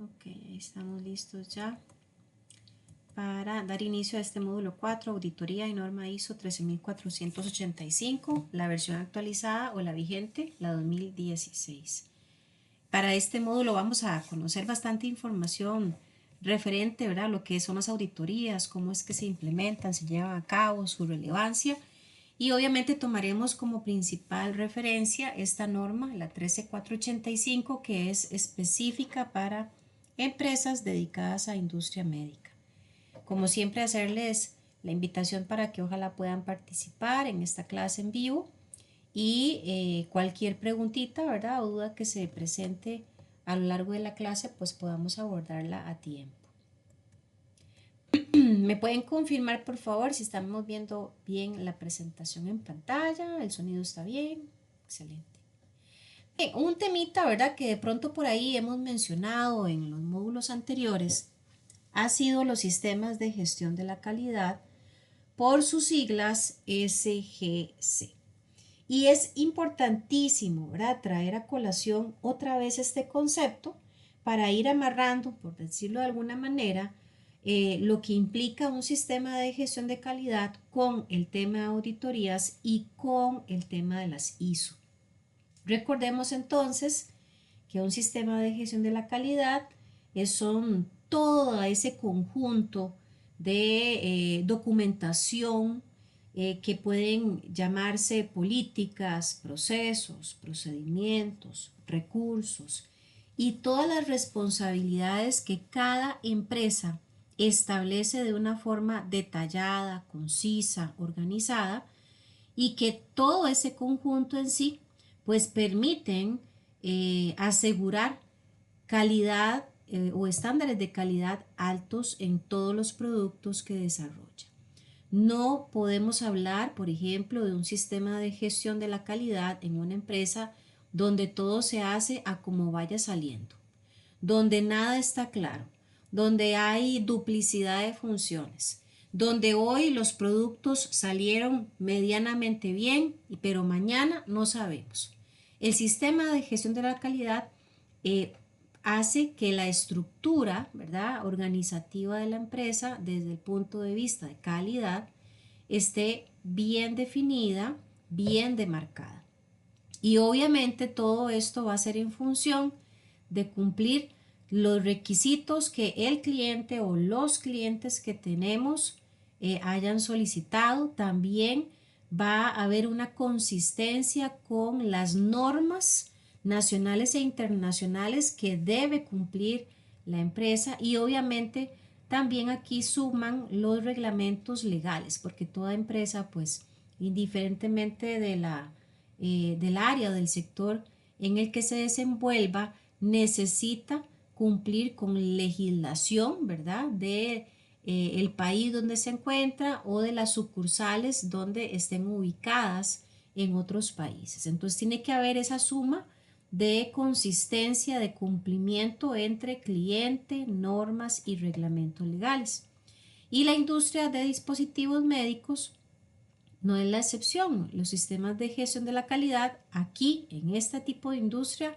Ok, ahí estamos listos ya para dar inicio a este módulo 4, auditoría y norma ISO 13485, la versión actualizada o la vigente, la 2016. Para este módulo vamos a conocer bastante información referente, ¿verdad?, a lo que son las auditorías, cómo es que se implementan, se llevan a cabo, su relevancia, y obviamente tomaremos como principal referencia esta norma, la 13485, que es específica para empresas dedicadas a industria médica. Como siempre, hacerles la invitación para que ojalá puedan participar en esta clase en vivo y cualquier preguntita, ¿verdad?, o duda que se presente a lo largo de la clase, pues podamos abordarla a tiempo. ¿Me pueden confirmar, por favor, si estamos viendo bien la presentación en pantalla? ¿El sonido está bien? Excelente. Bien, un temita, ¿verdad?, que de pronto por ahí hemos mencionado en los módulos anteriores ha sido los sistemas de gestión de la calidad, por sus siglas SGC. Y es importantísimo, ¿verdad?, traer a colación otra vez este concepto para ir amarrando, por decirlo de alguna manera, lo que implica un sistema de gestión de calidad con el tema de auditorías y con el tema de las ISO. Recordemos entonces que un sistema de gestión de la calidad son todo ese conjunto de documentación que pueden llamarse políticas, procesos, procedimientos, recursos y todas las responsabilidades que cada empresa establece de una forma detallada, concisa, organizada, y que todo ese conjunto en sí pues permiten asegurar calidad o estándares de calidad altos en todos los productos que desarrolla. No podemos hablar, por ejemplo, de un sistema de gestión de la calidad en una empresa donde todo se hace a como vaya saliendo, donde nada está claro, donde hay duplicidad de funciones, donde hoy los productos salieron medianamente bien, pero mañana no sabemos. El sistema de gestión de la calidad eh, hace que la estructura, ¿verdad?, organizativa de la empresa desde el punto de vista de calidad esté bien definida, bien demarcada. Y obviamente todo esto va a ser en función de cumplir los requisitos que el cliente o los clientes que tenemos hayan solicitado. También va a haber una consistencia con las normas nacionales e internacionales que debe cumplir la empresa, y obviamente también aquí suman los reglamentos legales, porque toda empresa, pues indiferentemente del área o del sector en el que se desenvuelva, necesita cumplir con legislación, ¿verdad?, de el país donde se encuentra o de las sucursales donde estén ubicadas en otros países. Entonces tiene que haber esa suma de consistencia, de cumplimiento entre cliente, normas y reglamentos legales. Y la industria de dispositivos médicos no es la excepción. Los sistemas de gestión de la calidad aquí, en este tipo de industria,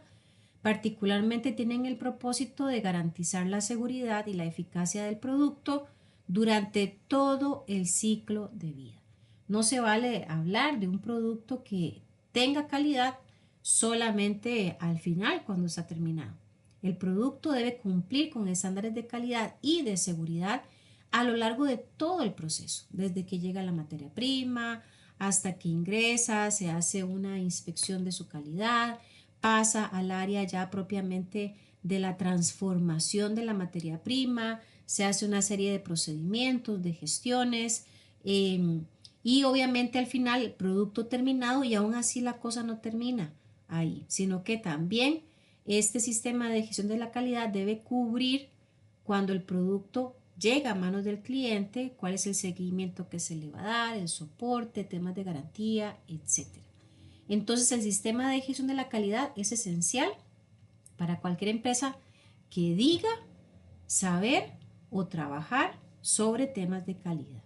particularmente tienen el propósito de garantizar la seguridad y la eficacia del producto durante todo el ciclo de vida. No se vale hablar de un producto que tenga calidad solamente al final, cuando está terminado. El producto debe cumplir con estándares de calidad y de seguridad a lo largo de todo el proceso, desde que llega la materia prima hasta que ingresa, se hace una inspección de su calidad, pasa al área ya propiamente de la transformación de la materia prima, se hace una serie de procedimientos, de gestiones, y obviamente al final el producto terminado, y aún así la cosa no termina ahí, sino que también este sistema de gestión de la calidad debe cubrir cuando el producto llega a manos del cliente, cuál es el seguimiento que se le va a dar, el soporte, temas de garantía, etcétera. Entonces el sistema de gestión de la calidad es esencial para cualquier empresa que diga saber o trabajar sobre temas de calidad.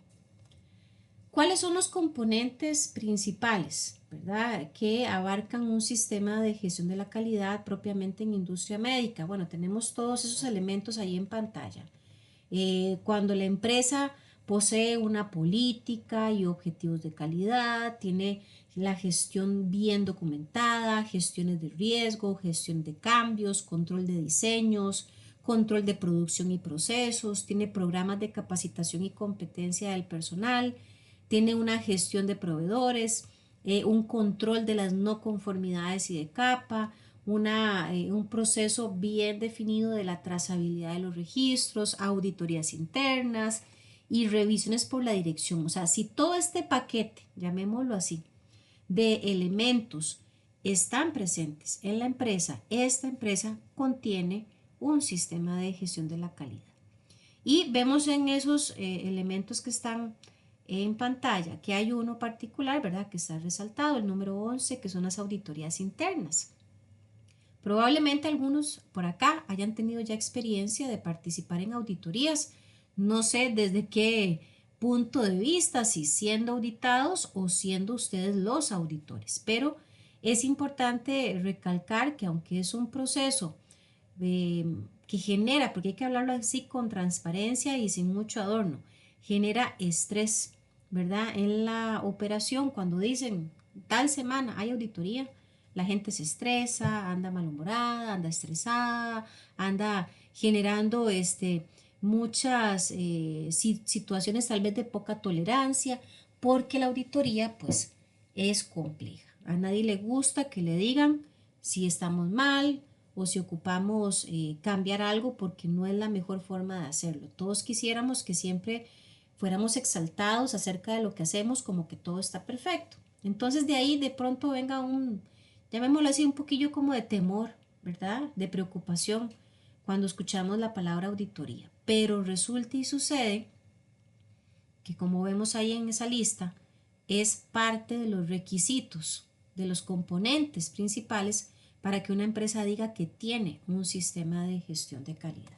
¿Cuáles son los componentes principales, verdad, que abarcan un sistema de gestión de la calidad propiamente en industria médica? Bueno, tenemos todos esos elementos ahí en pantalla. Cuando la empresa posee una política y objetivos de calidad, tiene la gestión bien documentada, gestiones de riesgo, gestión de cambios, control de diseños, control de producción y procesos, tiene programas de capacitación y competencia del personal, tiene una gestión de proveedores, un control de las no conformidades y de capa, un proceso bien definido de la trazabilidad de los registros, auditorías internas y revisiones por la dirección. O sea, si todo este paquete, llamémoslo así, de elementos están presentes en la empresa, esta empresa contiene un sistema de gestión de la calidad. Y vemos en esos elementos que están en pantalla que hay uno particular, ¿verdad? Que está resaltado, el número 11, que son las auditorías internas. Probablemente algunos por acá hayan tenido ya experiencia de participar en auditorías. No sé desde qué punto de vista, si siendo auditados o siendo ustedes los auditores, pero es importante recalcar que aunque es un proceso que genera, porque hay que hablarlo así con transparencia y sin mucho adorno, genera estrés, ¿verdad? En la operación, cuando dicen tal semana hay auditoría, la gente se estresa, anda malhumorada, anda estresada, anda generando muchas situaciones tal vez de poca tolerancia, porque la auditoría pues es compleja. A nadie le gusta que le digan si estamos mal o si ocupamos cambiar algo porque no es la mejor forma de hacerlo. Todos quisiéramos que siempre fuéramos exaltados acerca de lo que hacemos como que todo está perfecto. Entonces de ahí de pronto venga llamémoslo así, un poquillo como de temor, ¿verdad? De preocupación cuando escuchamos la palabra auditoría. Pero resulta y sucede que como vemos ahí en esa lista, es parte de los requisitos, de los componentes principales para que una empresa diga que tiene un sistema de gestión de calidad.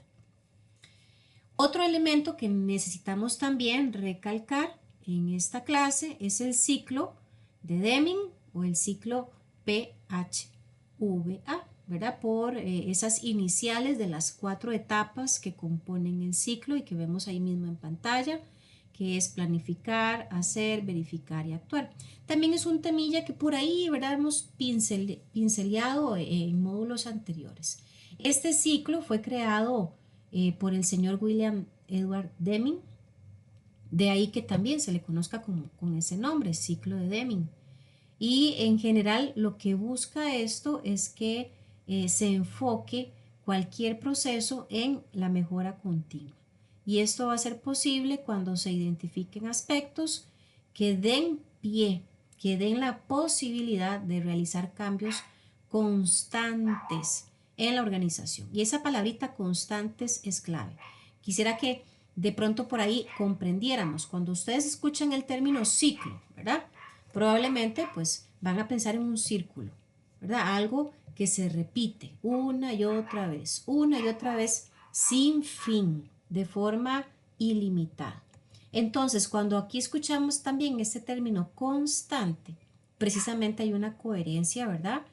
Otro elemento que necesitamos también recalcar en esta clase es el ciclo de Deming o el ciclo PHVA, ¿verdad? Por esas iniciales de las 4 etapas que componen el ciclo y que vemos ahí mismo en pantalla, que es planificar, hacer, verificar y actuar. También es un temilla que por ahí, ¿verdad? Hemos pinceleado en módulos anteriores. Este ciclo fue creado por el señor William Edward Deming, de ahí que también se le conozca con ese nombre, ciclo de Deming. Y en general lo que busca esto es que se enfoque cualquier proceso en la mejora continua. Y esto va a ser posible cuando se identifiquen aspectos que den pie, que den la posibilidad de realizar cambios constantes en la organización. Y esa palabrita constantes es clave. Quisiera que de pronto por ahí comprendiéramos, cuando ustedes escuchan el término ciclo, ¿verdad? Probablemente pues van a pensar en un círculo, ¿verdad? Algo que se repite una y otra vez, sin fin, de forma ilimitada. Entonces, cuando aquí escuchamos también este término constante, precisamente hay una coherencia, ¿verdad?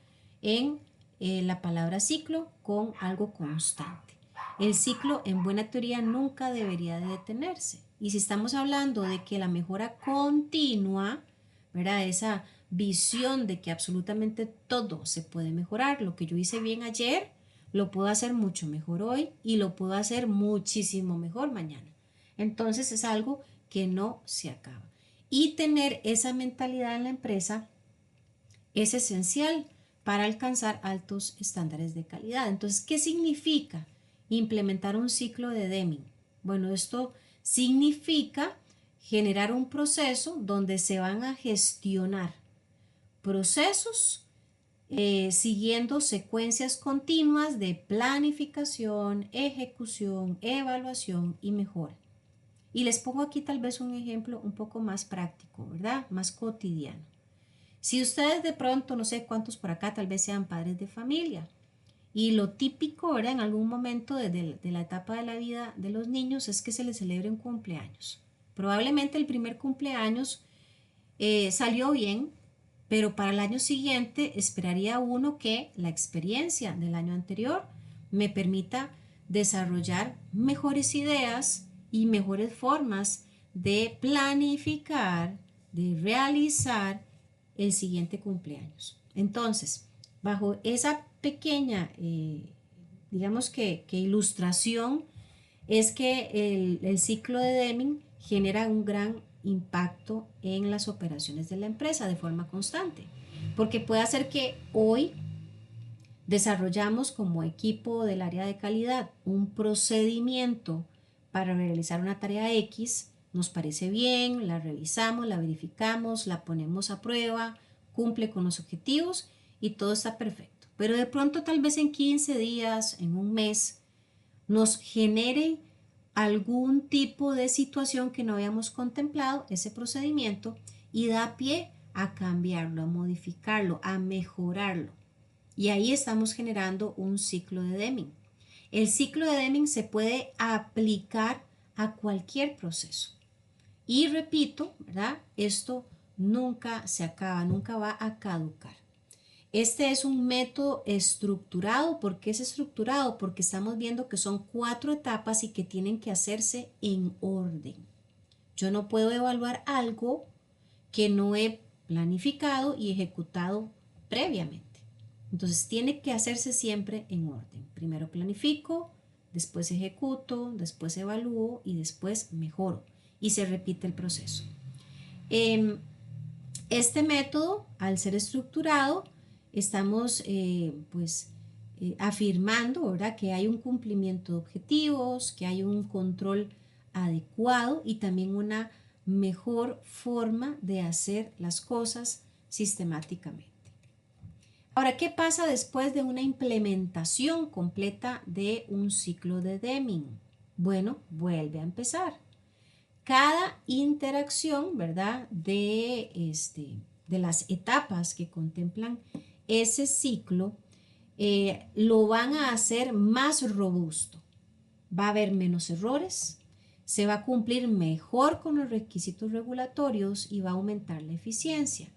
En la palabra ciclo con algo constante. El ciclo en buena teoría nunca debería de detenerse. Y si estamos hablando de que la mejora continua, ¿verdad? Esa visión de que absolutamente todo se puede mejorar, lo que yo hice bien ayer, lo puedo hacer mucho mejor hoy y lo puedo hacer muchísimo mejor mañana. Entonces es algo que no se acaba. Y tener esa mentalidad en la empresa es esencial para alcanzar altos estándares de calidad. Entonces, ¿qué significa implementar un ciclo de Deming? Bueno, esto significa generar un proceso donde se van a gestionar procesos siguiendo secuencias continuas de planificación, ejecución, evaluación y mejora. Y les pongo aquí tal vez un ejemplo un poco más práctico, ¿verdad? Más cotidiano. Si ustedes de pronto, no sé cuántos por acá, tal vez sean padres de familia, y lo típico, ¿verdad? En algún momento de la etapa de la vida de los niños es que se les celebre un cumpleaños. Probablemente el primer cumpleaños salió bien, pero para el año siguiente esperaría uno que la experiencia del año anterior me permita desarrollar mejores ideas y mejores formas de planificar, de realizar el siguiente cumpleaños. Entonces, bajo esa pequeña, digamos que ilustración, es que el ciclo de Deming genera un gran impacto en las operaciones de la empresa de forma constante, porque puede hacer que hoy desarrollamos como equipo del área de calidad un procedimiento para realizar una tarea X, nos parece bien, la revisamos, la verificamos, la ponemos a prueba, cumple con los objetivos y todo está perfecto. Pero de pronto tal vez en 15 días, en un mes, nos genere algún tipo de situación que no habíamos contemplado, ese procedimiento, y da pie a cambiarlo, a modificarlo, a mejorarlo. Y ahí estamos generando un ciclo de Deming. El ciclo de Deming se puede aplicar a cualquier proceso. Y repito, ¿verdad? Esto nunca se acaba, nunca va a caducar. Este es un método estructurado. ¿Por qué es estructurado? Porque estamos viendo que son 4 etapas y que tienen que hacerse en orden. Yo no puedo evaluar algo que no he planificado y ejecutado previamente. Entonces tiene que hacerse siempre en orden. Primero planifico, después ejecuto, después evalúo y después mejoro. Y se repite el proceso. Este método, al ser estructurado, estamos afirmando, ¿verdad?, que hay un cumplimiento de objetivos, que hay un control adecuado y también una mejor forma de hacer las cosas sistemáticamente. Ahora, ¿qué pasa después de una implementación completa de un ciclo de Deming? Bueno, vuelve a empezar. Cada interacción, ¿verdad?, de las etapas que contemplan ese ciclo, lo van a hacer más robusto. Va a haber menos errores, se va a cumplir mejor con los requisitos regulatorios y va a aumentar la eficiencia.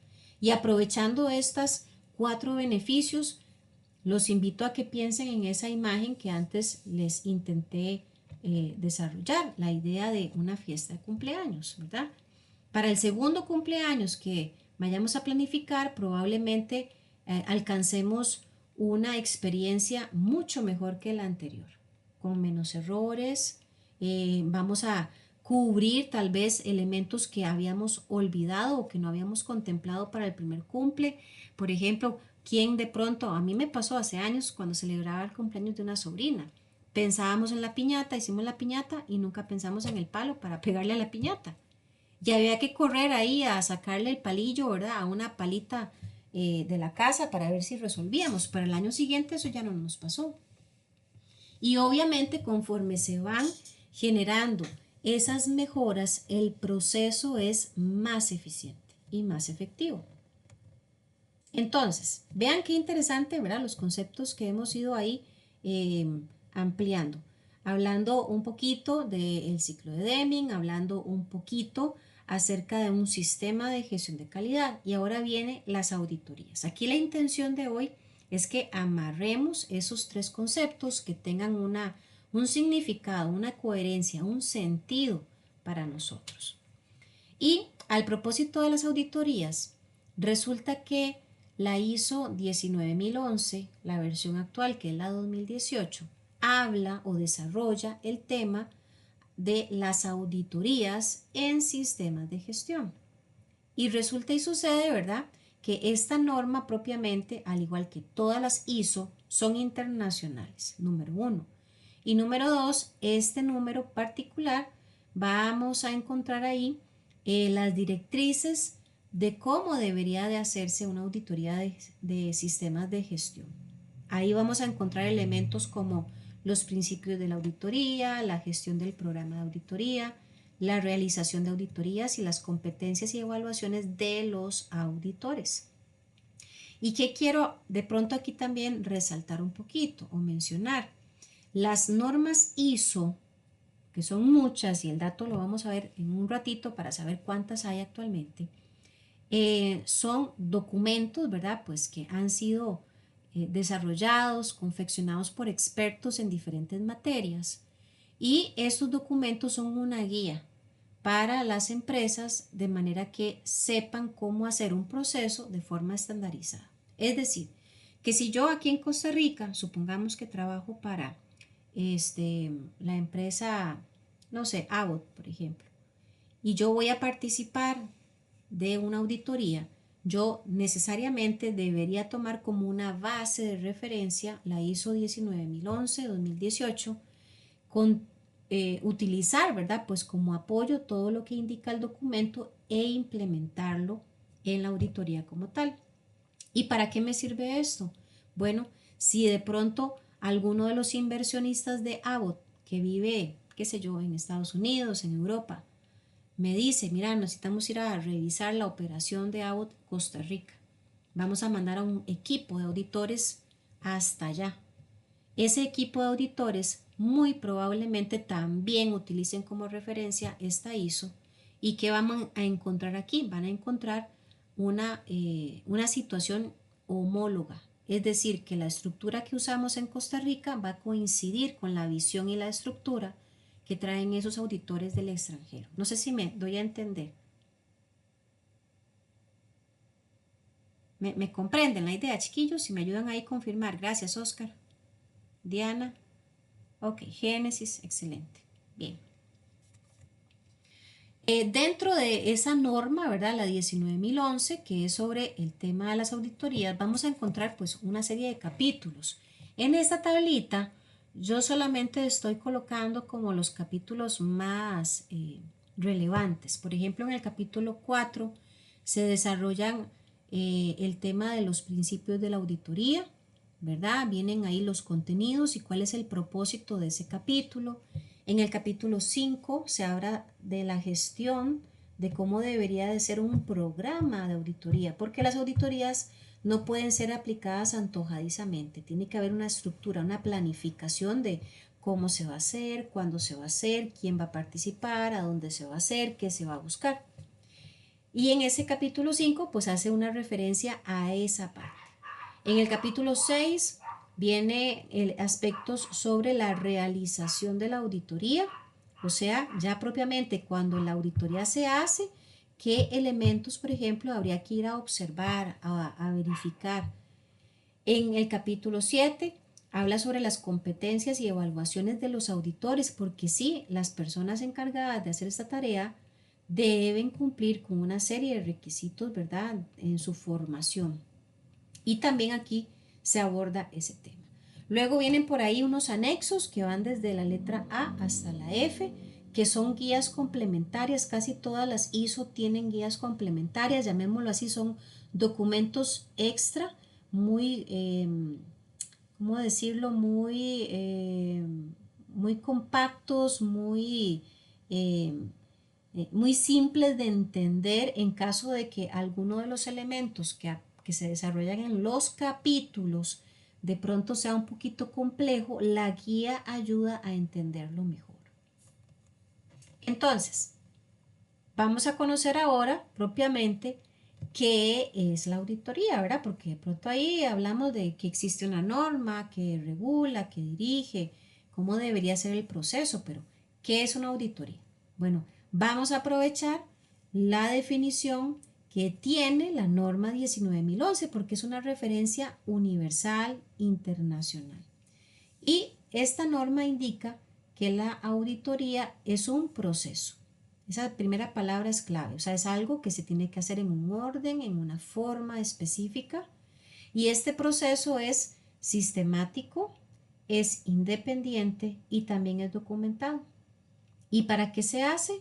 Y aprovechando estos 4 beneficios, los invito a que piensen en esa imagen que antes les intenté desarrollar, la idea de una fiesta de cumpleaños, ¿verdad? Para el segundo cumpleaños que vayamos a planificar, probablemente alcancemos una experiencia mucho mejor que la anterior, con menos errores, vamos a cubrir tal vez elementos que habíamos olvidado o que no habíamos contemplado para el primer cumple. Por ejemplo, ¿quién de pronto, a mí me pasó hace años cuando celebraba el cumpleaños de una sobrina? Pensábamos en la piñata, hicimos la piñata y nunca pensamos en el palo para pegarle a la piñata. Y había que correr ahí a sacarle el palillo, ¿verdad? A una palita de la casa para ver si resolvíamos. Pero el año siguiente eso ya no nos pasó. Y obviamente conforme se van generando esas mejoras, el proceso es más eficiente y más efectivo. Entonces, vean qué interesante, ¿verdad? Los conceptos que hemos ido ahí ampliando. Hablando un poquito del ciclo de Deming, hablando un poquito acerca de un sistema de gestión de calidad. Y ahora vienen las auditorías. Aquí la intención de hoy es que amarremos esos 3 conceptos, que tengan un significado, una coherencia, un sentido para nosotros. Y al propósito de las auditorías, resulta que la ISO 19011, la versión actual que es la 2018, habla o desarrolla el tema de las auditorías en sistemas de gestión. Y resulta y sucede, ¿verdad?, que esta norma propiamente, al igual que todas las ISO, son internacionales, número 1. Y número 2, este número particular, vamos a encontrar ahí las directrices de cómo debería de hacerse una auditoría de sistemas de gestión. Ahí vamos a encontrar elementos como los principios de la auditoría, la gestión del programa de auditoría, la realización de auditorías y las competencias y evaluaciones de los auditores. ¿Y qué quiero de pronto aquí también resaltar un poquito o mencionar? Las normas ISO, que son muchas y el dato lo vamos a ver en un ratito para saber cuántas hay actualmente, son documentos, ¿verdad? Pues que han sido desarrollados, confeccionados por expertos en diferentes materias. Y estos documentos son una guía para las empresas de manera que sepan cómo hacer un proceso de forma estandarizada. Es decir, que si yo aquí en Costa Rica, supongamos que trabajo para la empresa, no sé, Abbott, por ejemplo, y yo voy a participar de una auditoría, yo necesariamente debería tomar como una base de referencia la ISO 19011-2018 con utilizar, ¿verdad? Pues como apoyo todo lo que indica el documento e implementarlo en la auditoría como tal. ¿Y para qué me sirve esto? Bueno, si de pronto alguno de los inversionistas de Abbott que vive, qué sé yo, en Estados Unidos, en Europa, me dice, mira, necesitamos ir a revisar la operación de Abbott Costa Rica. Vamos a mandar a un equipo de auditores hasta allá. Ese equipo de auditores muy probablemente también utilicen como referencia esta ISO. ¿Y qué van a encontrar aquí? Van a encontrar una situación homóloga. Es decir, que la estructura que usamos en Costa Rica va a coincidir con la visión y la estructura que traen esos auditores del extranjero. No sé si me doy a entender. ¿Me comprenden la idea, chiquillos? Si me ayudan ahí a confirmar. Gracias, Oscar. Diana. Ok, Génesis, excelente. Bien. Dentro de esa norma, ¿verdad? La 19.011, que es sobre el tema de las auditorías, vamos a encontrar pues una serie de capítulos. En esta tablita yo solamente estoy colocando como los capítulos más relevantes. Por ejemplo, en el capítulo 4 se desarrollan el tema de los principios de la auditoría, ¿verdad? Vienen ahí los contenidos y cuál es el propósito de ese capítulo. En el capítulo 5 se habla de la gestión, de cómo debería de ser un programa de auditoría, porque las auditorías no pueden ser aplicadas antojadizamente, tiene que haber una estructura, una planificación de cómo se va a hacer, cuándo se va a hacer, quién va a participar, a dónde se va a hacer, qué se va a buscar. Y en ese capítulo 5 pues hace una referencia a esa parte. En el capítulo 6 viene aspectos sobre la realización de la auditoría, o sea, ya propiamente cuando la auditoría se hace, qué elementos, por ejemplo, habría que ir a observar, a verificar. En el capítulo 7 habla sobre las competencias y evaluaciones de los auditores, porque sí, las personas encargadas de hacer esta tarea deben cumplir con una serie de requisitos, ¿verdad?, en su formación. Y también aquí se aborda ese tema. Luego vienen por ahí unos anexos que van desde la letra A hasta la F, que son guías complementarias. Casi todas las ISO tienen guías complementarias, llamémoslo así, son documentos extra, muy, ¿cómo decirlo? Muy compactos, muy simples de entender en caso de que alguno de los elementos que se desarrollan en los capítulos de pronto sea un poquito complejo, la guía ayuda a entenderlo mejor. Entonces, vamos a conocer ahora propiamente qué es la auditoría, ¿verdad? Porque de pronto ahí hablamos de que existe una norma que regula, que dirige, cómo debería ser el proceso, pero ¿qué es una auditoría? Bueno, vamos a aprovechar la definición que tiene la norma 19.011 porque es una referencia universal internacional. Y esta norma indica que la auditoría es un proceso. Esa primera palabra es clave, o sea, es algo que se tiene que hacer en un orden, en una forma específica. Y este proceso es sistemático, es independiente y también es documentado. ¿Y para qué se hace?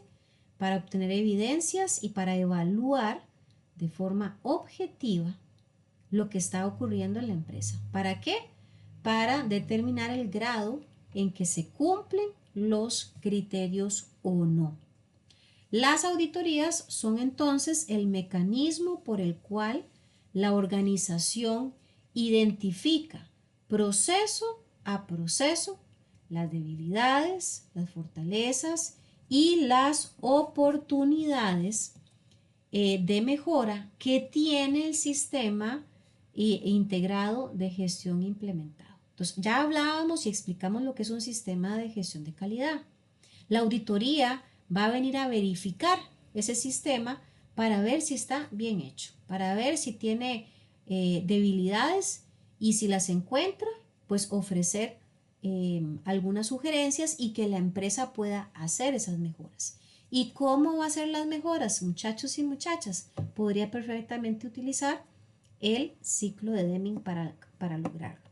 Para obtener evidencias y para evaluar de forma objetiva lo que está ocurriendo en la empresa. ¿Para qué? Para determinar el grado en que se cumplen los criterios o no. Las auditorías son entonces el mecanismo por el cual la organización identifica proceso a proceso las debilidades, las fortalezas y las oportunidades de mejora que tiene el sistema integrado de gestión implementado. Entonces, ya hablábamos y explicamos lo que es un sistema de gestión de calidad. La auditoría va a venir a verificar ese sistema para ver si está bien hecho, para ver si tiene debilidades y si las encuentra, pues ofrecer algunas sugerencias y que la empresa pueda hacer esas mejoras. ¿Y cómo va a hacer las mejoras, muchachos y muchachas? Podría perfectamente utilizar el ciclo de Deming para lograrlo.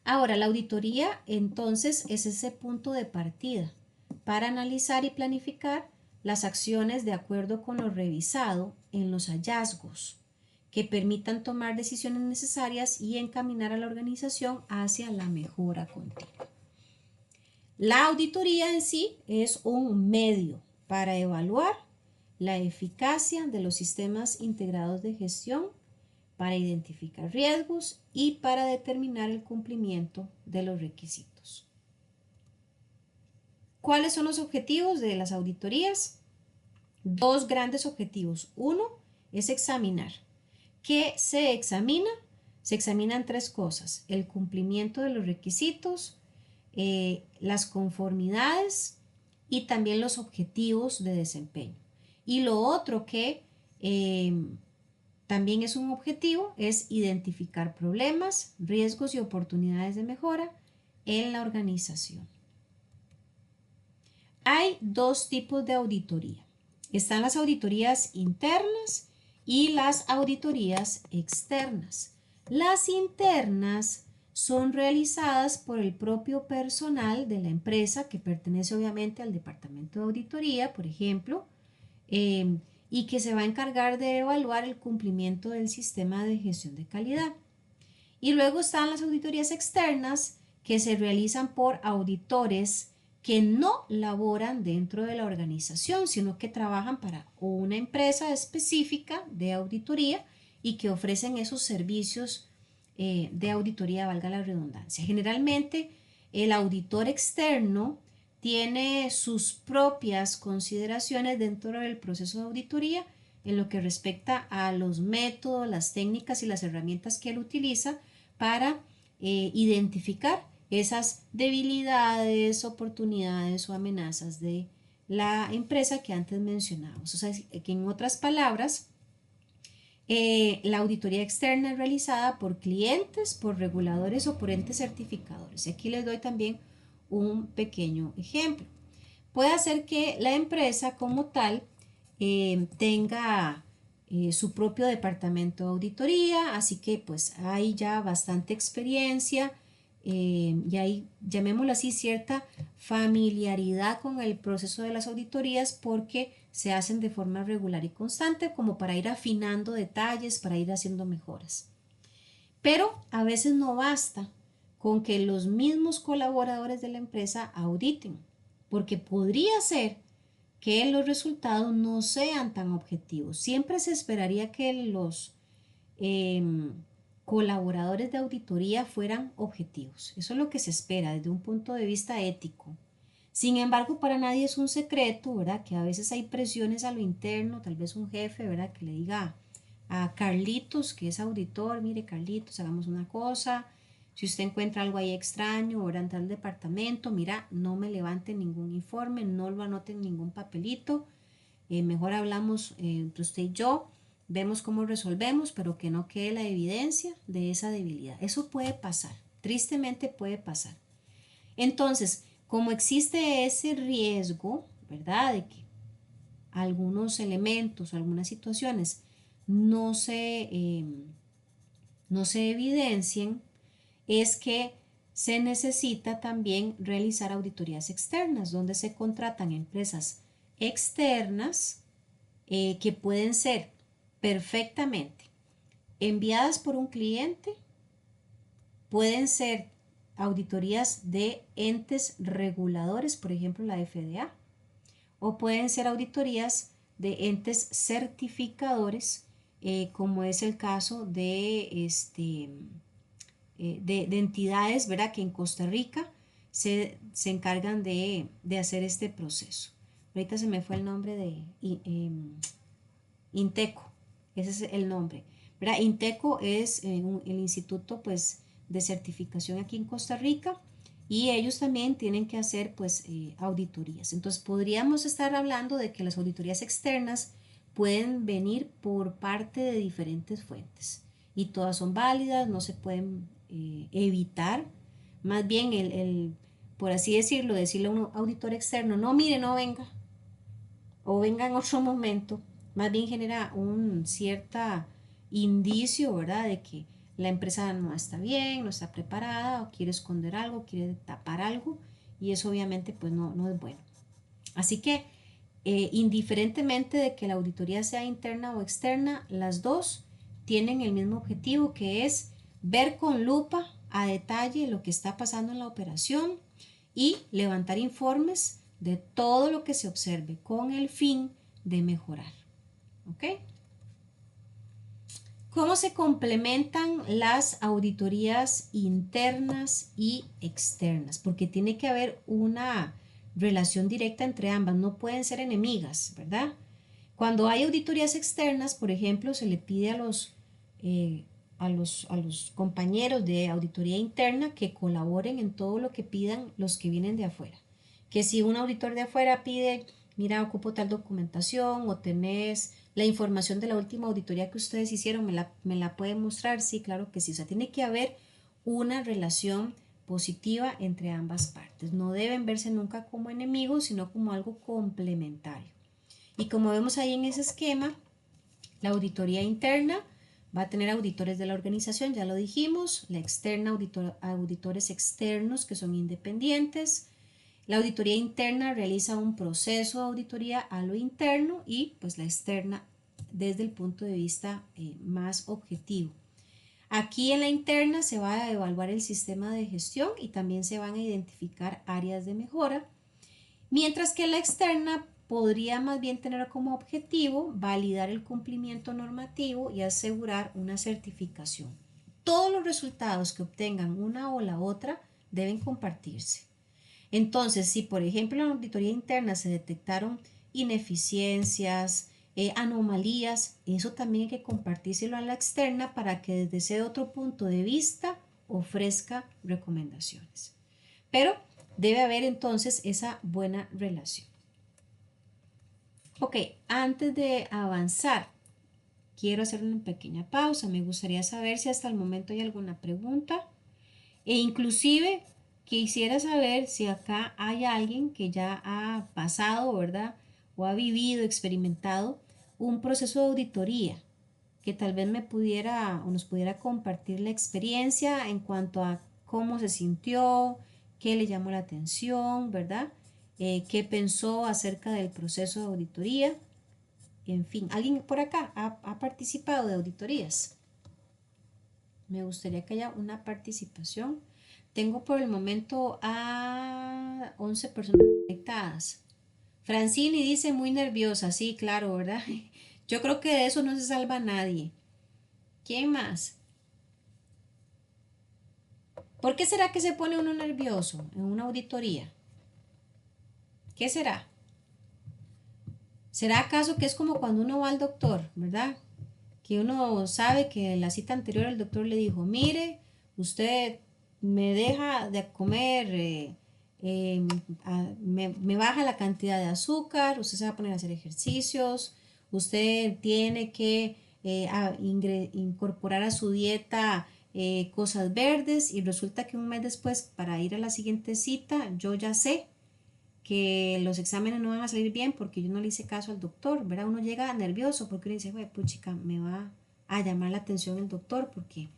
Ahora, la auditoría entonces es ese punto de partida para analizar y planificar las acciones de acuerdo con lo revisado en los hallazgos que permitan tomar decisiones necesarias y encaminar a la organización hacia la mejora continua. La auditoría en sí es un medio para evaluar la eficacia de los sistemas integrados de gestión, para identificar riesgos y para determinar el cumplimiento de los requisitos. ¿Cuáles son los objetivos de las auditorías? Dos grandes objetivos. Uno es examinar. ¿Qué se examina? Se examinan tres cosas: el cumplimiento de los requisitos, las conformidades y también los objetivos de desempeño. Y lo otro que también es un objetivo es identificar problemas, riesgos y oportunidades de mejora en la organización. Hay dos tipos de auditoría. Están las auditorías internas y las auditorías externas. Las internas son realizadas por el propio personal de la empresa que pertenece obviamente al departamento de auditoría, por ejemplo, y que se va a encargar de evaluar el cumplimiento del sistema de gestión de calidad. Y luego están las auditorías externas que se realizan por auditores que no laboran dentro de la organización, sino que trabajan para una empresa específica de auditoría y que ofrecen esos servicios de auditoría, valga la redundancia. Generalmente el auditor externo tiene sus propias consideraciones dentro del proceso de auditoría en lo que respecta a los métodos, las técnicas y las herramientas que él utiliza para identificar esas debilidades, oportunidades o amenazas de la empresa que antes mencionamos. O sea, que en otras palabras, la auditoría externa es realizada por clientes, por reguladores o por entes certificadores. Aquí les doy también un pequeño ejemplo. Puede ser que la empresa como tal tenga su propio departamento de auditoría, así que pues hay ya bastante experiencia y hay, llamémoslo así, cierta familiaridad con el proceso de las auditorías porque se hacen de forma regular y constante como para ir afinando detalles, para ir haciendo mejoras. Pero a veces no basta con que los mismos colaboradores de la empresa auditen, porque podría ser que los resultados no sean tan objetivos. Siempre se esperaría que los colaboradores de auditoría fueran objetivos. Eso es lo que se espera desde un punto de vista ético. Sin embargo, para nadie es un secreto, ¿verdad? Que a veces hay presiones a lo interno, tal vez un jefe, ¿verdad? Que le diga a Carlitos, que es auditor: mire Carlitos, hagamos una cosa, si usted encuentra algo ahí extraño, ahora en tal departamento, mira, no me levante ningún informe, no lo anote en ningún papelito, mejor hablamos entre usted y yo, vemos cómo resolvemos, pero que no quede la evidencia de esa debilidad. Eso puede pasar, tristemente puede pasar. Entonces, como existe ese riesgo, ¿verdad? De que algunos elementos, algunas situaciones no se evidencien, es que se necesita también realizar auditorías externas, donde se contratan empresas externas que pueden ser perfectamente enviadas por un cliente, pueden ser auditorías de entes reguladores, por ejemplo la FDA, o pueden ser auditorías de entes certificadores, como es el caso de de entidades, ¿verdad? Que en Costa Rica se encargan de hacer este proceso. Ahorita se me fue el nombre de Inteco, ese es el nombre, ¿verdad? Inteco es el instituto pues de certificación aquí en Costa Rica y ellos también tienen que hacer pues auditorías. Entonces podríamos estar hablando de que las auditorías externas pueden venir por parte de diferentes fuentes y todas son válidas, no se pueden evitar. Más bien por así decirlo, decirle a un auditor externo, no, mire, no venga, o venga en otro momento, más bien genera un cierto indicio, ¿verdad? De que la empresa no está bien, no está preparada, o quiere esconder algo, quiere tapar algo, y eso obviamente pues no es bueno. Así que indiferentemente de que la auditoría sea interna o externa, las dos tienen el mismo objetivo, que es ver con lupa a detalle lo que está pasando en la operación y levantar informes de todo lo que se observe con el fin de mejorar. ¿Ok? ¿Cómo se complementan las auditorías internas y externas? Porque tiene que haber una relación directa entre ambas, no pueden ser enemigas, ¿verdad? Cuando hay auditorías externas, por ejemplo, se le pide eh, a los compañeros de auditoría interna que colaboren en todo lo que pidan los que vienen de afuera. Que si un auditor de afuera pide, mira, ocupo tal documentación o tenés la información de la última auditoría que ustedes hicieron, me la pueden mostrar. Sí, claro que sí. O sea, tiene que haber una relación positiva entre ambas partes. No deben verse nunca como enemigos, sino como algo complementario. Y como vemos ahí en ese esquema, la auditoría interna va a tener auditores de la organización, ya lo dijimos, la externa, auditores externos que son independientes. La auditoría interna realiza un proceso de auditoría a lo interno y pues la externa desde el punto de vista más objetivo. Aquí en la interna se va a evaluar el sistema de gestión y también se van a identificar áreas de mejora, mientras que la externa podría más bien tener como objetivo validar el cumplimiento normativo y asegurar una certificación. Todos los resultados que obtengan una o la otra deben compartirse. Entonces, si por ejemplo en la auditoría interna se detectaron ineficiencias, anomalías, eso también hay que compartírselo a la externa para que desde ese otro punto de vista ofrezca recomendaciones. Pero debe haber entonces esa buena relación. Ok, antes de avanzar, quiero hacer una pequeña pausa. Me gustaría saber si hasta el momento hay alguna pregunta e inclusive quisiera saber si acá hay alguien que ya ha pasado, ¿verdad? O ha vivido, experimentado un proceso de auditoría que tal vez me pudiera o nos pudiera compartir la experiencia en cuanto a cómo se sintió, qué le llamó la atención, ¿verdad? Qué pensó acerca del proceso de auditoría. En fin, ¿alguien por acá ha participado de auditorías? Me gustaría que haya una participación. Tengo por el momento a 11 personas conectadas. Francini dice muy nerviosa, sí, claro, ¿verdad? Yo creo que de eso no se salva nadie. ¿Quién más? ¿Por qué será que se pone uno nervioso en una auditoría? ¿Qué será? ¿Será acaso que es como cuando uno va al doctor, ¿verdad? Que uno sabe que en la cita anterior el doctor le dijo, mire, usted me deja de comer, eh, me baja la cantidad de azúcar, usted se va a poner a hacer ejercicios, usted tiene que incorporar a su dieta cosas verdes y resulta que un mes después para ir a la siguiente cita yo ya sé que los exámenes no van a salir bien porque yo no le hice caso al doctor, ¿verdad? Uno llega nervioso porque uno dice, pues chica, me va a llamar la atención el doctor porque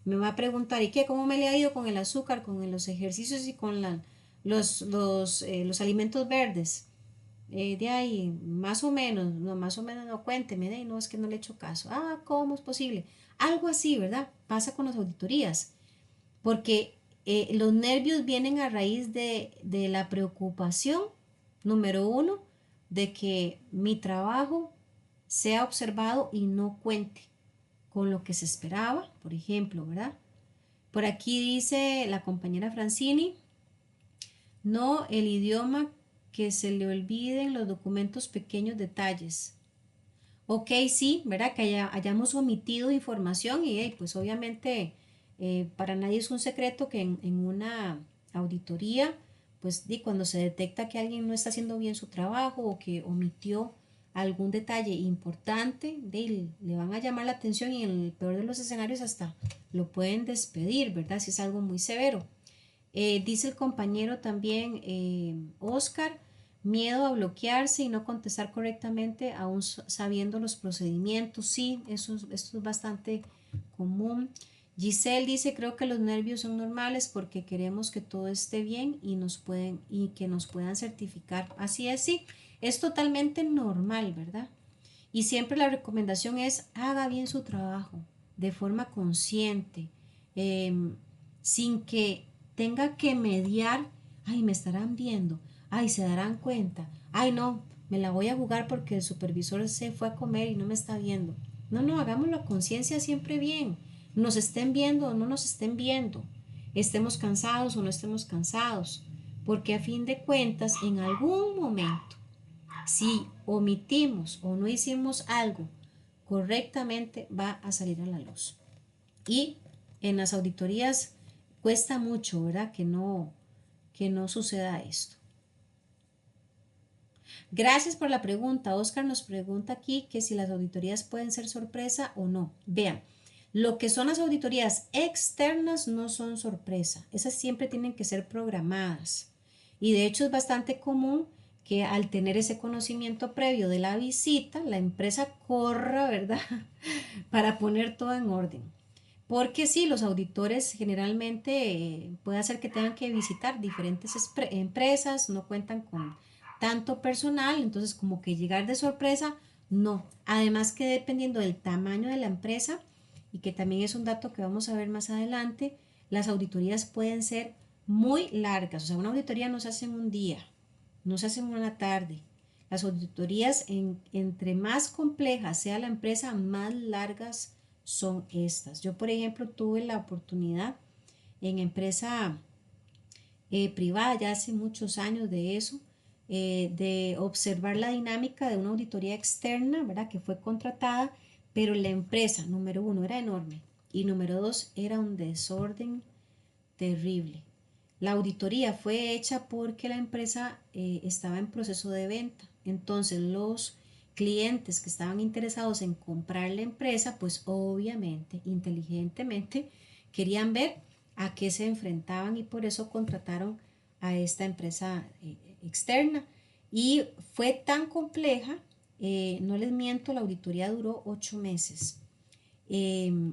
me va a preguntar, ¿y qué? ¿Cómo me le ha ido con el azúcar, con los ejercicios y con los alimentos verdes? De ahí, más o menos no cuénteme, de ahí no es que no le he hecho caso. Ah, ¿cómo es posible? Algo así, ¿verdad? Pasa con las auditorías, porque los nervios vienen a raíz de la preocupación, número uno, de que mi trabajo sea observado y no cuente con lo que se esperaba, por ejemplo, ¿verdad? Por aquí dice la compañera Francini, no el idioma, que se le olviden los documentos pequeños detalles. Ok, sí, ¿verdad? Que hayamos omitido información y pues obviamente para nadie es un secreto que en una auditoría, pues cuando se detecta que alguien no está haciendo bien su trabajo o que omitió algún detalle importante, le van a llamar la atención y en el peor de los escenarios hasta lo pueden despedir, ¿verdad? Si es algo muy severo. Dice el compañero también, Oscar, miedo a bloquearse y no contestar correctamente, aún sabiendo los procedimientos. Sí, esto es bastante común. Giselle dice, creo que los nervios son normales porque queremos que todo esté bien y que nos puedan certificar. Así es, sí, es totalmente normal, ¿verdad? Y siempre la recomendación es haga bien su trabajo de forma consciente, em, sin que tenga que mediar, ay, me estarán viendo, ay, se darán cuenta, ay, no, me la voy a jugar porque el supervisor se fue a comer y no me está viendo. No, no, hagámoslo a conciencia siempre bien. Nos estén viendo o no nos estén viendo, estemos cansados o no estemos cansados, porque a fin de cuentas, en algún momento, si omitimos o no hicimos algo correctamente, va a salir a la luz. Y en las auditorías cuesta mucho, ¿verdad? Que no suceda esto. Gracias por la pregunta. Oscar nos pregunta aquí que si las auditorías pueden ser sorpresa o no. Vean, lo que son las auditorías externas no son sorpresa. Esas siempre tienen que ser programadas. Y de hecho es bastante común que al tener ese conocimiento previo de la visita, la empresa corra, ¿verdad? Para poner todo en orden. Porque sí, los auditores generalmente puede hacer que tengan que visitar diferentes empresas, no cuentan con tanto personal, entonces como que llegar de sorpresa, no. Además que dependiendo del tamaño de la empresa, y que también es un dato que vamos a ver más adelante, las auditorías pueden ser muy largas. O sea, una auditoría no se hace en un día, no se hace en una tarde. Las auditorías, entre más compleja sea la empresa, más largas son estas. Yo, por ejemplo, tuve la oportunidad en empresa privada, ya hace muchos años de eso, de observar la dinámica de una auditoría externa, ¿verdad? Que fue contratada, pero la empresa, número uno, era enorme y número dos, era un desorden terrible. La auditoría fue hecha porque la empresa estaba en proceso de venta. Entonces los clientes que estaban interesados en comprar la empresa, pues obviamente, inteligentemente, querían ver a qué se enfrentaban y por eso contrataron a esta empresa externa. Y fue tan compleja, no les miento, la auditoría duró 8 meses.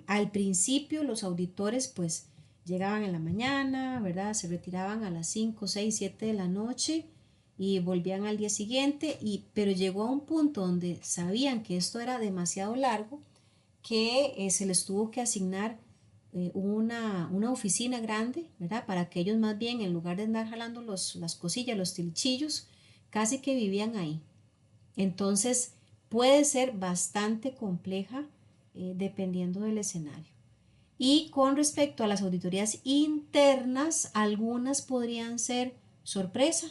Al principio los auditores pues llegaban en la mañana, ¿verdad? Se retiraban a las 5 6 7 de la noche y volvían al día siguiente, pero llegó a un punto donde sabían que esto era demasiado largo, que se les tuvo que asignar una oficina grande, ¿verdad? Para que ellos más bien, en lugar de andar jalando las cosillas, los tilichillos, casi que vivían ahí. Entonces puede ser bastante compleja dependiendo del escenario. Y con respecto a las auditorías internas, algunas podrían ser sorpresa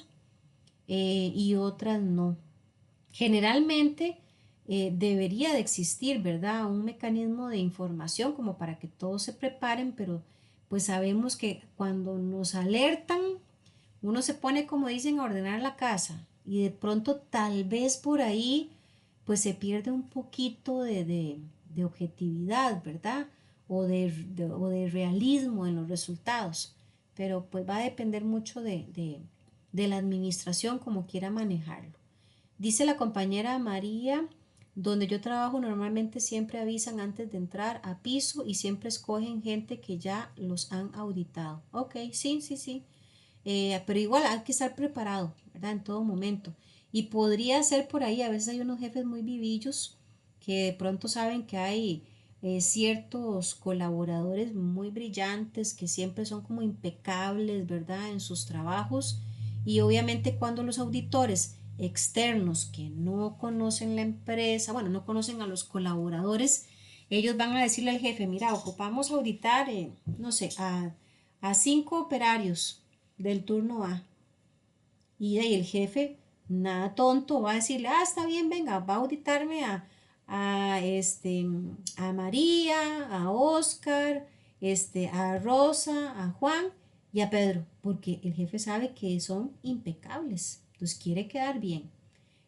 y otras no. Generalmente debería de existir, ¿verdad? Un mecanismo de información como para que todos se preparen, pero pues sabemos que cuando nos alertan, uno se pone, como dicen, a ordenar la casa y de pronto tal vez por ahí pues se pierde un poquito de objetividad, ¿verdad? O de realismo en los resultados. Pero pues va a depender mucho de la administración como quiera manejarlo. Dice la compañera María, donde yo trabajo normalmente siempre avisan antes de entrar a piso y siempre escogen gente que ya los han auditado. Ok, sí, sí, sí. Pero igual hay que estar preparado, ¿verdad? En todo momento. Y podría ser por ahí, a veces hay unos jefes muy vivillos que de pronto saben que hay ciertos colaboradores muy brillantes que siempre son como impecables, ¿verdad? En sus trabajos. Y obviamente cuando los auditores externos que no conocen la empresa, bueno, no conocen a los colaboradores, ellos van a decirle al jefe, mira, ocupamos auditar, no sé, a 5 operarios del turno A. Y de ahí el jefe, nada tonto, va a decirle, ah, está bien, venga, va a auditarme a María, a Oscar, a Rosa, a Juan y a Pedro, porque el jefe sabe que son impecables, entonces quiere quedar bien.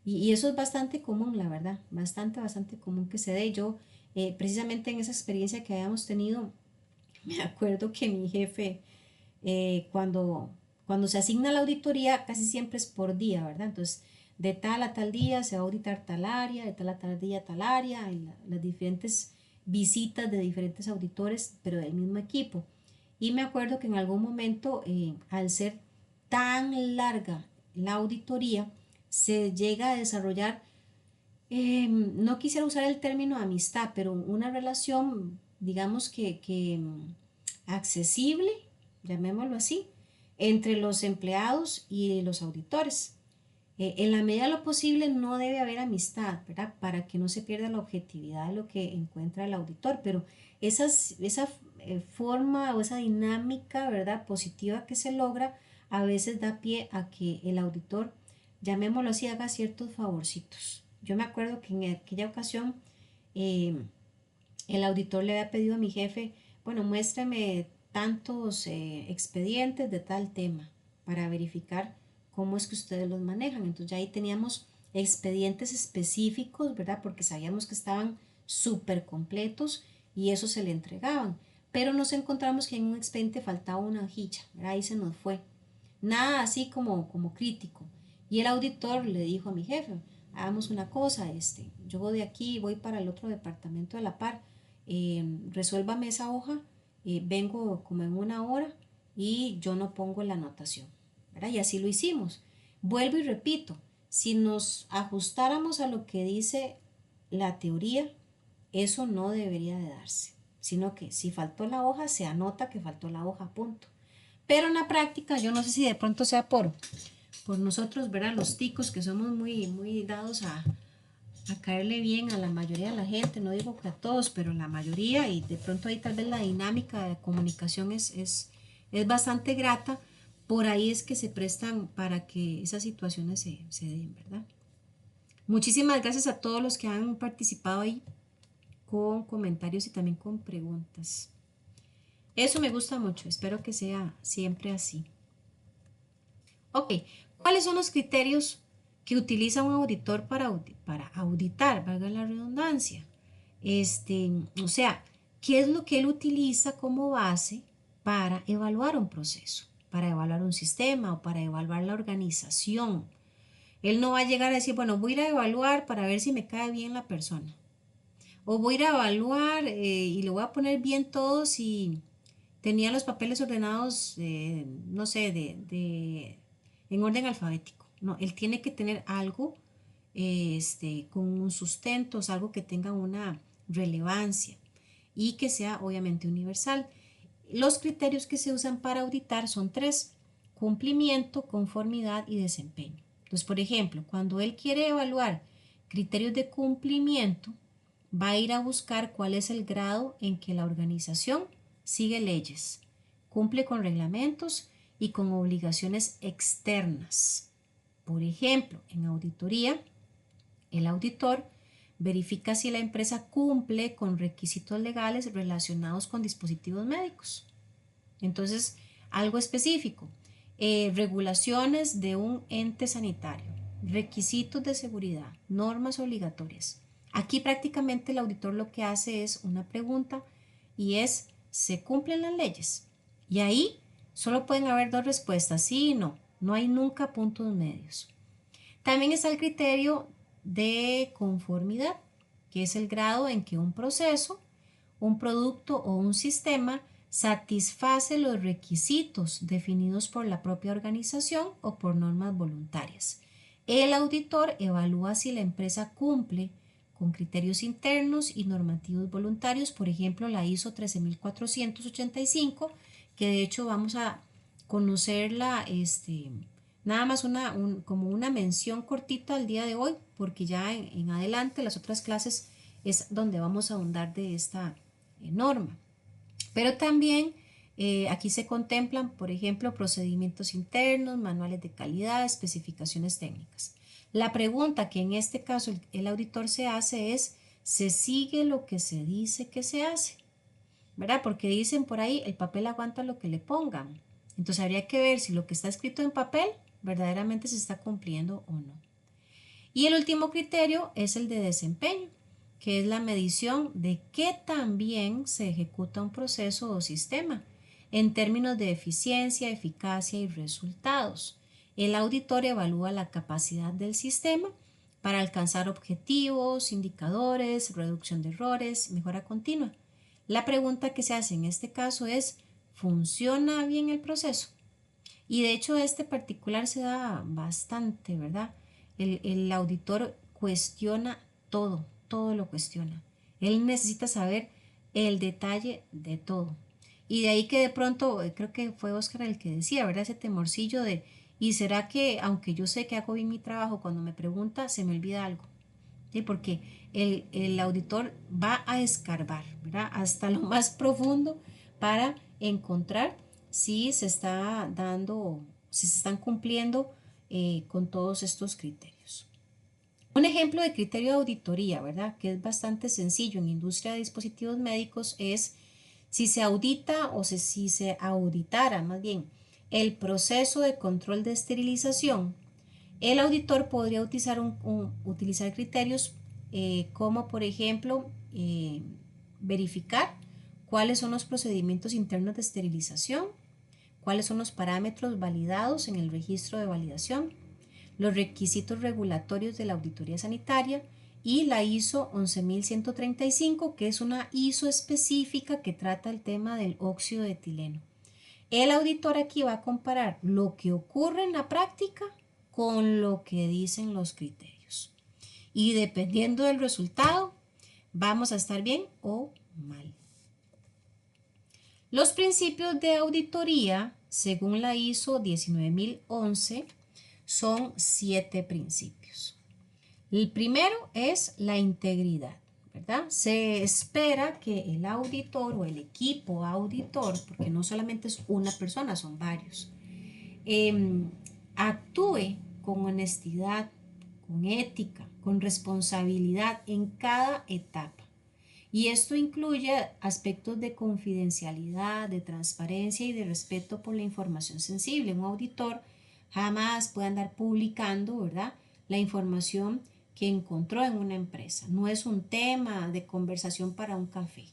Y eso es bastante común, la verdad, bastante común que se dé. Yo, precisamente en esa experiencia que habíamos tenido, me acuerdo que mi jefe, cuando se asigna la auditoría, casi siempre es por día, ¿verdad? Entonces, de tal a tal día se va a auditar tal área, de tal a tal día tal área, y las diferentes visitas de diferentes auditores, pero del mismo equipo. Y me acuerdo que en algún momento, al ser tan larga la auditoría, se llega a desarrollar, no quisiera usar el término amistad, pero una relación, digamos que accesible, llamémoslo así, entre los empleados y los auditores. En la medida de lo posible no debe haber amistad, ¿verdad? Para que no se pierda la objetividad de lo que encuentra el auditor, pero esa forma o esa dinámica, ¿verdad? Positiva que se logra a veces da pie a que el auditor, llamémoslo así, haga ciertos favorcitos. Yo me acuerdo que en aquella ocasión, eh, el auditor le había pedido a mi jefe, bueno, muéstrame tantos expedientes de tal tema para verificar cómo es que ustedes los manejan. Entonces ya ahí teníamos expedientes específicos, ¿verdad? Porque sabíamos que estaban súper completos y eso se le entregaban. Pero nos encontramos que en un expediente faltaba una hojilla, ¿verdad? Ahí se nos fue. Nada así como crítico. Y el auditor le dijo a mi jefe, hagamos una cosa, yo de aquí voy para el otro departamento de la par, resuélvame esa hoja, vengo como en una hora y yo no pongo la anotación, ¿verdad? Y así lo hicimos. Vuelvo y repito, si nos ajustáramos a lo que dice la teoría, eso no debería de darse, sino que si faltó la hoja, se anota que faltó la hoja, punto. Pero en la práctica, yo no sé si de pronto sea por nosotros, ¿verdad? Los ticos que somos muy dados a caerle bien a la mayoría de la gente, no digo que a todos, pero la mayoría, y de pronto ahí tal vez la dinámica de comunicación es bastante grata, por ahí es que se prestan para que esas situaciones se den, ¿verdad? Muchísimas gracias a todos los que han participado ahí con comentarios y también con preguntas. Eso me gusta mucho, espero que sea siempre así. Ok, ¿cuáles son los criterios que utiliza un auditor para auditar, valga la redundancia? O sea, ¿qué es lo que él utiliza como base para evaluar un proceso, para evaluar un sistema o para evaluar la organización? Él no va a llegar a decir, bueno, voy a ir a evaluar para ver si me cae bien la persona. O voy a ir a evaluar y le voy a poner bien todo si tenía los papeles ordenados, no sé, en orden alfabético. No, él tiene que tener algo con un sustento, algo que tenga una relevancia y que sea obviamente universal. Los criterios que se usan para auditar son tres: cumplimiento, conformidad y desempeño. Entonces, por ejemplo, cuando él quiere evaluar criterios de cumplimiento, va a ir a buscar cuál es el grado en que la organización sigue leyes, cumple con reglamentos y con obligaciones externas. Por ejemplo, en auditoría, el auditor verifica si la empresa cumple con requisitos legales relacionados con dispositivos médicos. Entonces, algo específico, regulaciones de un ente sanitario, requisitos de seguridad, normas obligatorias. Aquí prácticamente el auditor lo que hace es una pregunta y es, ¿se cumplen las leyes? Y ahí solo pueden haber dos respuestas, sí y no. No hay nunca puntos medios. También está el criterio de conformidad, que es el grado en que un proceso, un producto o un sistema satisface los requisitos definidos por la propia organización o por normas voluntarias. El auditor evalúa si la empresa cumple con criterios internos y normativos voluntarios, por ejemplo la ISO 13485, que de hecho vamos a conocerla nada más como una mención cortita al día de hoy, porque ya en adelante las otras clases es donde vamos a ahondar de esta norma. Pero también aquí se contemplan, por ejemplo, procedimientos internos, manuales de calidad, especificaciones técnicas. La pregunta que en este caso el auditor se hace es se sigue lo que se dice que se hace, ¿verdad? Porque dicen por ahí, el papel aguanta lo que le pongan. Entonces habría que ver si lo que está escrito en papel verdaderamente se está cumpliendo o no. Y el último criterio es el de desempeño, que es la medición de qué tan bien se ejecuta un proceso o sistema en términos de eficiencia, eficacia y resultados. El auditor evalúa la capacidad del sistema para alcanzar objetivos, indicadores, reducción de errores, mejora continua. La pregunta que se hace en este caso es, ¿funciona bien el proceso? Y de hecho este particular se da bastante, ¿verdad? El auditor cuestiona todo, todo lo cuestiona. Él necesita saber el detalle de todo. Y de ahí que de pronto, creo que fue Oscar el que decía, ¿verdad? Ese temorcillo de, ¿y será que aunque yo sé que hago bien mi trabajo, cuando me pregunta se me olvida algo? ¿Sí? Porque el auditor va a escarbar, ¿verdad? Hasta lo más profundo para encontrar si se está dando, si se están cumpliendo con todos estos criterios. Un ejemplo de criterio de auditoría, ¿verdad? Que es bastante sencillo en industria de dispositivos médicos es si se audita o si se auditara más bien el proceso de control de esterilización, el auditor podría utilizar criterios como por ejemplo verificar cuáles son los procedimientos internos de esterilización, cuáles son los parámetros validados en el registro de validación, los requisitos regulatorios de la auditoría sanitaria y la ISO 11135, que es una ISO específica que trata el tema del óxido de etileno. El auditor aquí va a comparar lo que ocurre en la práctica con lo que dicen los criterios. Y dependiendo del resultado, vamos a estar bien o mal. Los principios de auditoría, según la ISO 19011, son 7 principios. El primero es la integridad, ¿verdad? Se espera que el auditor o el equipo auditor, porque no solamente es una persona, son varios, actúe con honestidad, con ética, con responsabilidad en cada etapa. Y esto incluye aspectos de confidencialidad, de transparencia y de respeto por la información sensible. Un auditor jamás puede andar publicando, ¿verdad?, la información que encontró en una empresa. No es un tema de conversación para un café.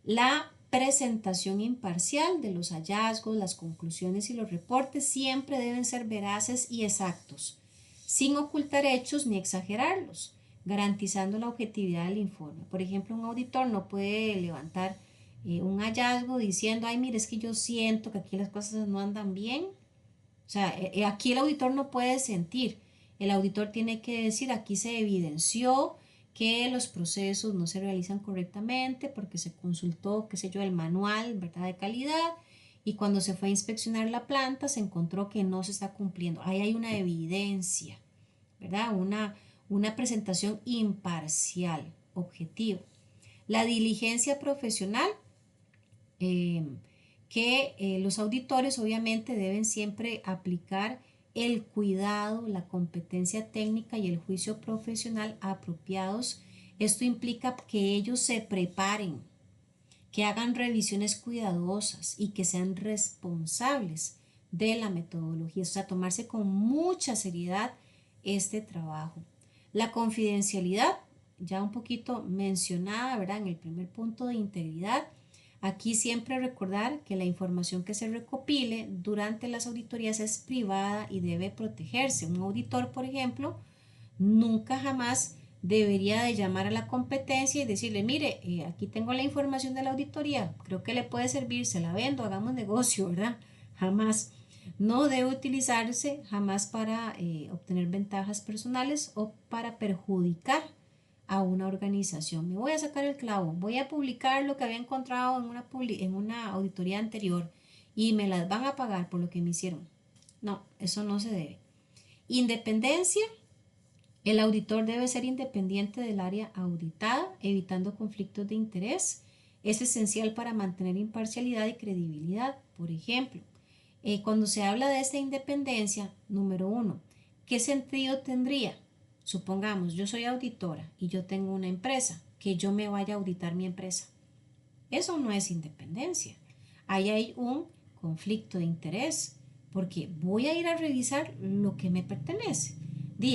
La presentación imparcial de los hallazgos, las conclusiones y los reportes siempre deben ser veraces y exactos, sin ocultar hechos ni exagerarlos, garantizando la objetividad del informe. Por ejemplo, un auditor no puede levantar un hallazgo diciendo, ay, mire, es que yo siento que aquí las cosas no andan bien. O sea, aquí el auditor no puede sentir. El auditor tiene que decir, aquí se evidenció que los procesos no se realizan correctamente porque se consultó, qué sé yo, el manual, ¿verdad?, de calidad, y cuando se fue a inspeccionar la planta se encontró que no se está cumpliendo. Ahí hay una evidencia, ¿verdad? Una presentación imparcial, objetiva. La diligencia profesional, eh, que los auditores obviamente deben siempre aplicar el cuidado, la competencia técnica y el juicio profesional apropiados. Esto implica que ellos se preparen, que hagan revisiones cuidadosas y que sean responsables de la metodología, o sea, tomarse con mucha seriedad este trabajo. La confidencialidad, ya un poquito mencionada, ¿verdad?, en el primer punto de integridad. Aquí siempre recordar que la información que se recopile durante las auditorías es privada y debe protegerse. Un auditor, por ejemplo, nunca jamás debería de llamar a la competencia y decirle, mire, aquí tengo la información de la auditoría, creo que le puede servir, se la vendo, hagamos negocio, ¿verdad? Jamás. No debe utilizarse jamás para obtener ventajas personales o para perjudicar a una organización. Me voy a sacar el clavo, voy a publicar lo que había encontrado en una auditoría anterior y me las van a pagar por lo que me hicieron. No, eso no se debe. Independencia. El auditor debe ser independiente del área auditada, evitando conflictos de interés. Es esencial para mantener imparcialidad y credibilidad. Por ejemplo, cuando se habla de esta independencia, número uno, ¿qué sentido tendría Supongamos, yo soy auditora y yo tengo una empresa, que yo me vaya a auditar mi empresa. Eso no es independencia. Ahí hay un conflicto de interés, porque voy a ir a revisar lo que me pertenece.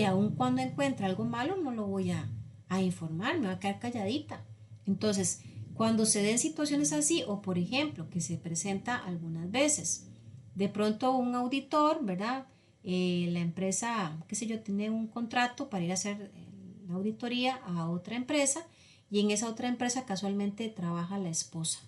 Aun cuando encuentre algo malo, no lo voy a informar, me va a quedar calladita. Entonces, cuando se den situaciones así, o por ejemplo, que se presenta algunas veces, de pronto un auditor, ¿verdad? La empresa, qué sé yo, tiene un contrato para ir a hacer la auditoría a otra empresa y en esa otra empresa casualmente trabaja la esposa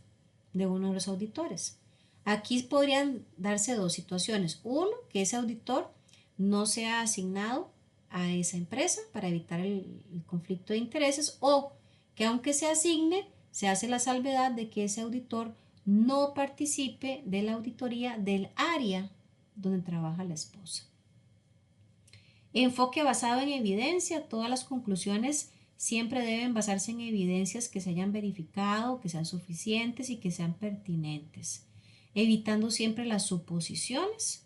de uno de los auditores. Aquí podrían darse dos situaciones. Uno, que ese auditor no sea asignado a esa empresa para evitar el conflicto de intereses, o que aunque se asigne, se hace la salvedad de que ese auditor no participe de la auditoría del área donde trabaja la esposa. Enfoque basado en evidencia. Todas las conclusiones siempre deben basarse en evidencias que se hayan verificado, que sean suficientes y que sean pertinentes, evitando siempre las suposiciones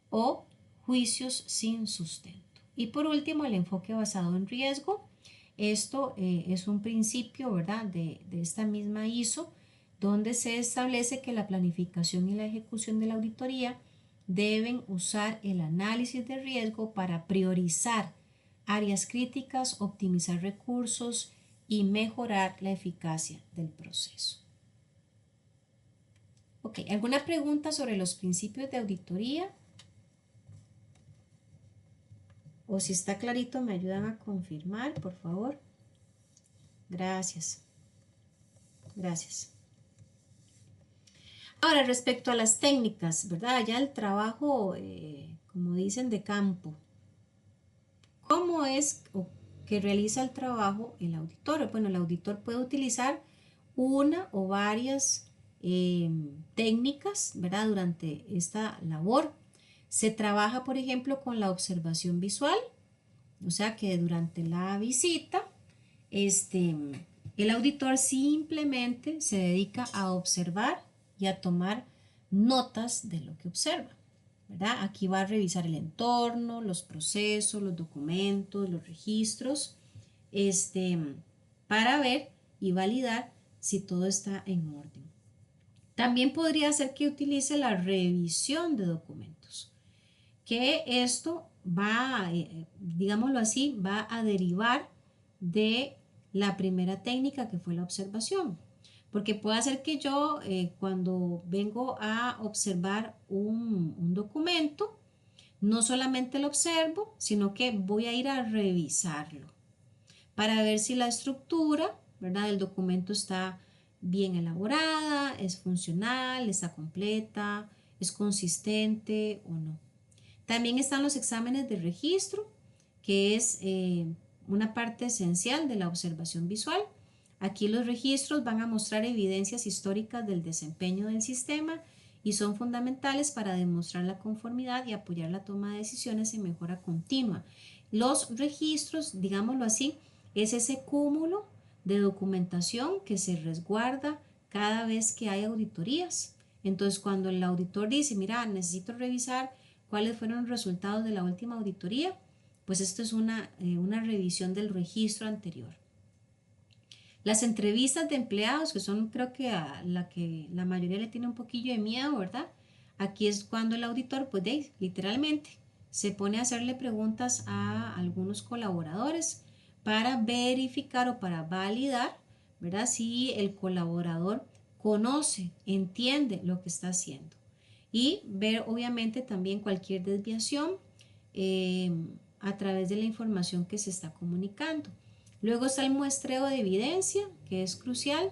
o juicios sin sustento. Y por último, el enfoque basado en riesgo. Esto es un principio, ¿verdad?, de esta misma ISO, donde se establece que la planificación y la ejecución de la auditoría deben usar el análisis de riesgo para priorizar áreas críticas, optimizar recursos y mejorar la eficacia del proceso. Ok, ¿alguna pregunta sobre los principios de auditoría? O si está clarito, me ayudan a confirmar, por favor. Gracias. Gracias. Ahora, respecto a las técnicas, ¿verdad? Ya el trabajo, como dicen, de campo. ¿Cómo es que realiza el trabajo el auditor? Bueno, el auditor puede utilizar una o varias técnicas, ¿verdad? Durante esta labor. Se trabaja, por ejemplo, con la observación visual, o sea que durante la visita, el auditor simplemente se dedica a observar y a tomar notas de lo que observa, ¿verdad? Aquí va a revisar el entorno, los procesos, los documentos, los registros, para ver y validar si todo está en orden. También podría ser que utilice la revisión de documentos, que esto va, digámoslo así, va a derivar de la primera técnica, que fue la observación. Porque puede ser que yo cuando vengo a observar un documento, no solamente lo observo, sino que voy a ir a revisarlo para ver si la estructura, ¿verdad?, del documento está bien elaborada, es funcional, está completa, es consistente o no. También están los exámenes de registro, que es una parte esencial de la observación visual. Aquí los registros van a mostrar evidencias históricas del desempeño del sistema y son fundamentales para demostrar la conformidad y apoyar la toma de decisiones en mejora continua. Los registros, digámoslo así, es ese cúmulo de documentación que se resguarda cada vez que hay auditorías. Entonces, cuando el auditor dice, mira, necesito revisar cuáles fueron los resultados de la última auditoría, pues esto es una revisión del registro anterior. Las entrevistas de empleados, que son creo que a la que la mayoría le tiene un poquillo de miedo, ¿verdad? Aquí es cuando el auditor, pues literalmente, se pone a hacerle preguntas a algunos colaboradores para verificar o para validar, ¿verdad?, si el colaborador conoce, entiende lo que está haciendo. Y ver obviamente también cualquier desviación a través de la información que se está comunicando. Luego está el muestreo de evidencia, que es crucial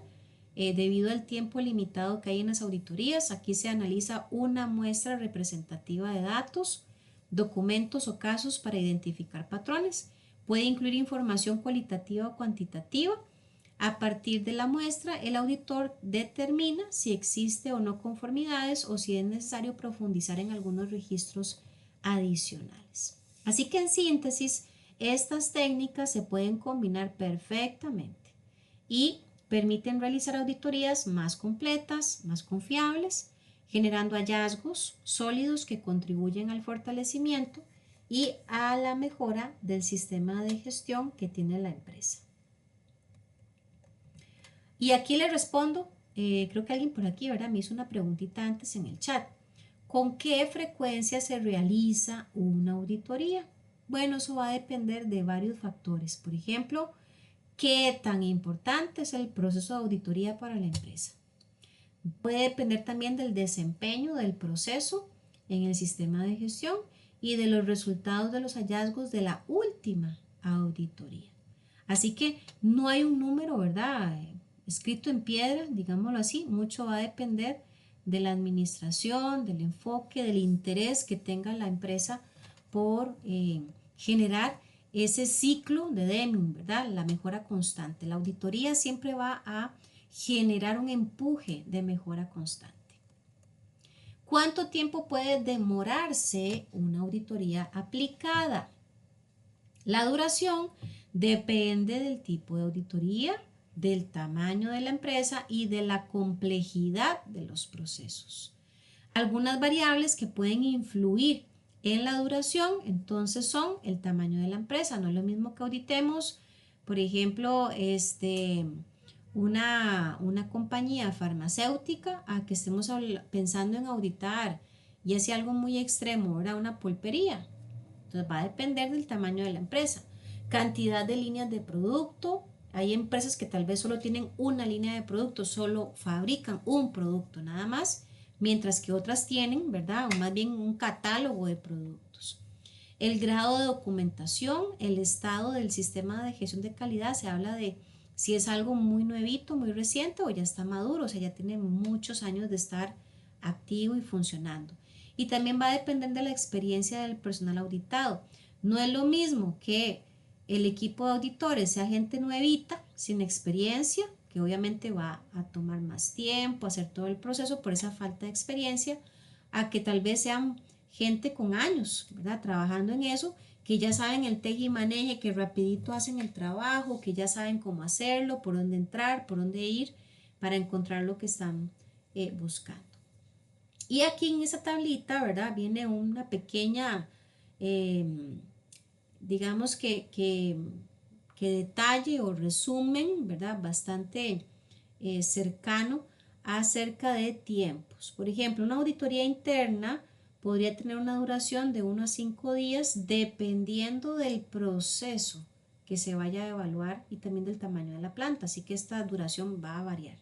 debido al tiempo limitado que hay en las auditorías. Aquí se analiza una muestra representativa de datos, documentos o casos para identificar patrones. Puede incluir información cualitativa o cuantitativa. A partir de la muestra, el auditor determina si existe o no conformidades o si es necesario profundizar en algunos registros adicionales. Así que en síntesis, estas técnicas se pueden combinar perfectamente y permiten realizar auditorías más completas, más confiables, generando hallazgos sólidos que contribuyen al fortalecimiento y a la mejora del sistema de gestión que tiene la empresa. Y aquí le respondo, creo que alguien por aquí, ¿verdad? Me hizo una preguntita antes en el chat. ¿Con qué frecuencia se realiza una auditoría? Bueno, eso va a depender de varios factores. Por ejemplo, ¿qué tan importante es el proceso de auditoría para la empresa? Puede depender también del desempeño del proceso en el sistema de gestión y de los resultados de los hallazgos de la última auditoría. Así que no hay un número, ¿verdad? Escrito en piedra, digámoslo así. Mucho va a depender de la administración, del enfoque, del interés que tenga la empresa por generar ese ciclo de Deming, ¿verdad? La mejora constante. La auditoría siempre va a generar un empuje de mejora constante. ¿Cuánto tiempo puede demorarse una auditoría aplicada? La duración depende del tipo de auditoría, del tamaño de la empresa y de la complejidad de los procesos. Algunas variables que pueden influir en la duración, entonces son el tamaño de la empresa. No es lo mismo que auditemos, por ejemplo, una compañía farmacéutica a que estemos pensando en auditar y hacia algo muy extremo, ¿verdad? Una pulpería. Entonces va a depender del tamaño de la empresa. Cantidad de líneas de producto. Hay empresas que tal vez solo tienen una línea de producto, solo fabrican un producto nada más, mientras que otras tienen, ¿verdad? O más bien un catálogo de productos. El grado de documentación, el estado del sistema de gestión de calidad, se habla de si es algo muy nuevito, muy reciente o ya está maduro, o sea, ya tiene muchos años de estar activo y funcionando. Y también va a depender de la experiencia del personal auditado. No es lo mismo que el equipo de auditores sea gente nuevita, sin experiencia, que obviamente va a tomar más tiempo, hacer todo el proceso por esa falta de experiencia, a que tal vez sean gente con años, ¿verdad? Trabajando en eso, que ya saben el teje y maneje, que rapidito hacen el trabajo, que ya saben cómo hacerlo, por dónde entrar, por dónde ir, para encontrar lo que están buscando. Y aquí en esa tablita, ¿verdad? Viene una pequeña, eh, digamos que detalle o resumen, ¿verdad? Bastante cercano acerca de tiempos. Por ejemplo, una auditoría interna podría tener una duración de 1 a 5 días dependiendo del proceso que se vaya a evaluar y también del tamaño de la planta, así que esta duración va a variar.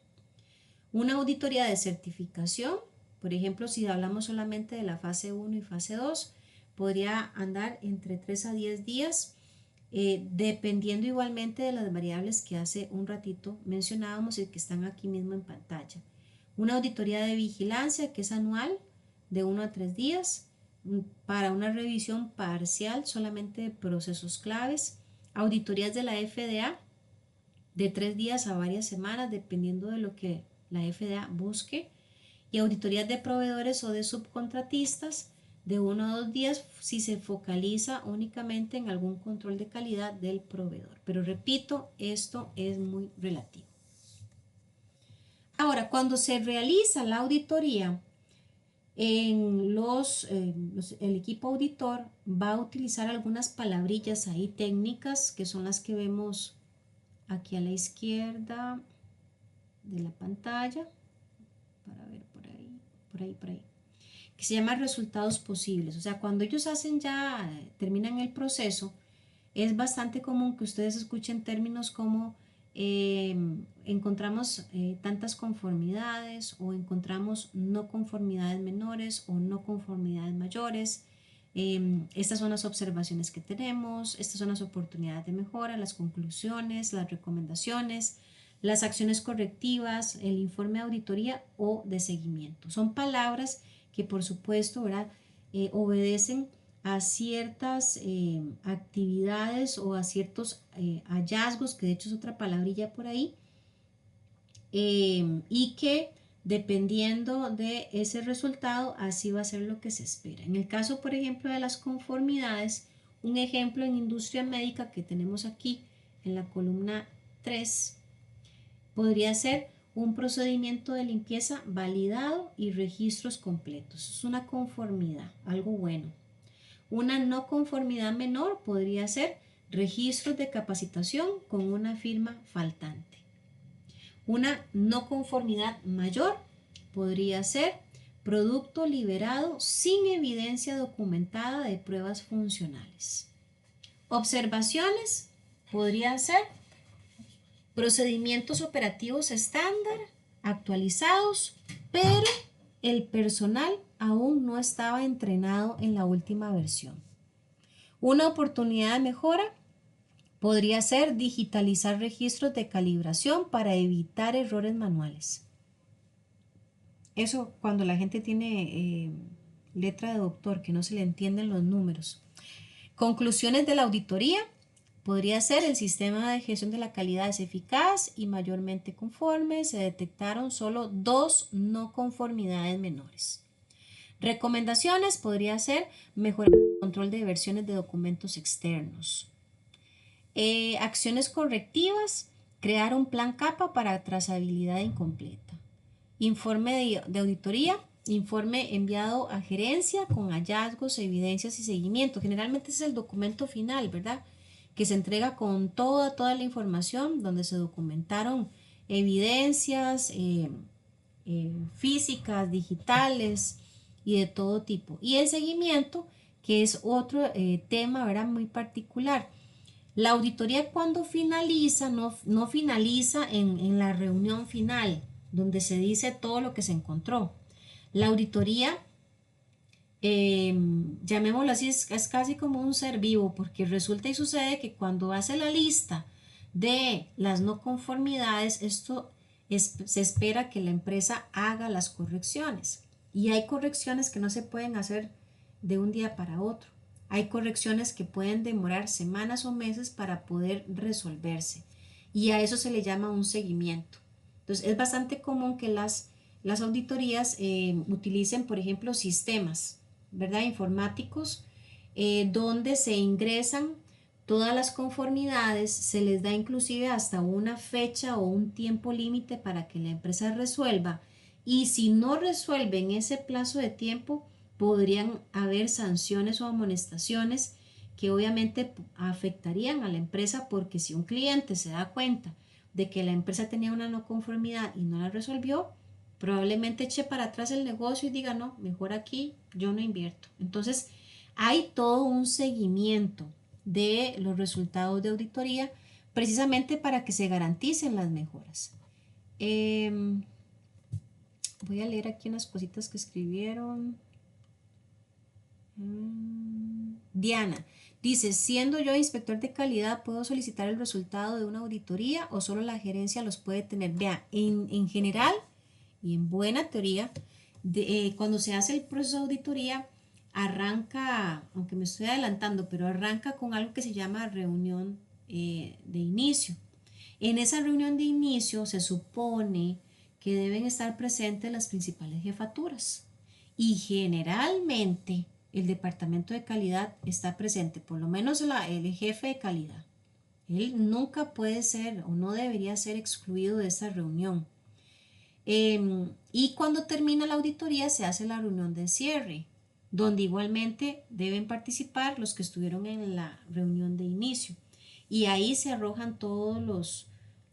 Una auditoría de certificación, por ejemplo, si hablamos solamente de la fase 1 y fase 2, podría andar entre 3 a 10 días, dependiendo igualmente de las variables que hace un ratito mencionábamos y que están aquí mismo en pantalla. Una auditoría de vigilancia que es anual, de 1 a 3 días, para una revisión parcial solamente de procesos claves. Auditorías de la FDA, de 3 días a varias semanas, dependiendo de lo que la FDA busque, y auditorías de proveedores o de subcontratistas de 1 a 2 días si se focaliza únicamente en algún control de calidad del proveedor. Pero repito, esto es muy relativo. Ahora, cuando se realiza la auditoría, el equipo auditor va a utilizar algunas palabrillas ahí técnicas que son las que vemos aquí a la izquierda de la pantalla, para ver por ahí, que se llama resultados posibles. O sea, cuando ellos terminan el proceso, es bastante común que ustedes escuchen términos como encontramos tantas conformidades o encontramos no conformidades menores o no conformidades mayores. Estas son las observaciones que tenemos, estas son las oportunidades de mejora, las conclusiones, las recomendaciones, las acciones correctivas, el informe de auditoría o de seguimiento. Son palabras que por supuesto, ¿verdad? Obedecen a ciertas actividades o a ciertos hallazgos, que de hecho es otra palabrilla por ahí, y que dependiendo de ese resultado, así va a ser lo que se espera. En el caso, por ejemplo, de las conformidades, un ejemplo en industria médica que tenemos aquí en la columna 3, podría ser un procedimiento de limpieza validado y registros completos. Es una conformidad, algo bueno. Una no conformidad menor podría ser registros de capacitación con una firma faltante. Una no conformidad mayor podría ser producto liberado sin evidencia documentada de pruebas funcionales. Observaciones podría ser procedimientos operativos estándar actualizados, pero el personal aún no estaba entrenado en la última versión. Una oportunidad de mejora podría ser digitalizar registros de calibración para evitar errores manuales. Eso cuando la gente tiene letra de doctor, que no se le entienden los números. Conclusiones de la auditoría. Podría ser el sistema de gestión de la calidad es eficaz y mayormente conforme. Se detectaron solo 2 no conformidades menores. Recomendaciones podría ser mejorar el control de versiones de documentos externos. Acciones correctivas, crear un plan CAPA para trazabilidad incompleta. Informe de auditoría, informe enviado a gerencia con hallazgos, evidencias y seguimiento. Generalmente es el documento final, ¿verdad? Que se entrega con toda la información donde se documentaron evidencias físicas, digitales y de todo tipo. Y el seguimiento, que es otro tema, ¿verdad? Muy particular. La auditoría cuando finaliza, no finaliza en la reunión final, donde se dice todo lo que se encontró. La auditoría, llamémoslo así, es casi como un ser vivo, porque resulta y sucede que cuando hace la lista de las no conformidades, se espera que la empresa haga las correcciones. Y hay correcciones que no se pueden hacer de un día para otro. Hay correcciones que pueden demorar semanas o meses para poder resolverse. Y a eso se le llama un seguimiento. Entonces es bastante común que las auditorías utilicen, por ejemplo, sistemas, ¿verdad? Informáticos, donde se ingresan todas las conformidades, se les da inclusive hasta una fecha o un tiempo límite para que la empresa resuelva. Y si no resuelven ese plazo de tiempo, podrían haber sanciones o amonestaciones que obviamente afectarían a la empresa, porque si un cliente se da cuenta de que la empresa tenía una no conformidad y no la resolvió, probablemente eche para atrás el negocio y diga, no, mejor aquí yo no invierto. Entonces, hay todo un seguimiento de los resultados de auditoría precisamente para que se garanticen las mejoras. Voy a leer aquí unas cositas que escribieron. Diana dice, siendo yo inspector de calidad, ¿puedo solicitar el resultado de una auditoría o solo la gerencia los puede tener? Vea, en general y en buena teoría, cuando se hace el proceso de auditoría, arranca, aunque me estoy adelantando, pero arranca con algo que se llama reunión de inicio. En esa reunión de inicio se supone que deben estar presentes las principales jefaturas y generalmente el departamento de calidad está presente, por lo menos el jefe de calidad. Él nunca puede ser o no debería ser excluido de esa reunión. Y cuando termina la auditoría se hace la reunión de cierre, donde igualmente deben participar los que estuvieron en la reunión de inicio. Y ahí se arrojan todos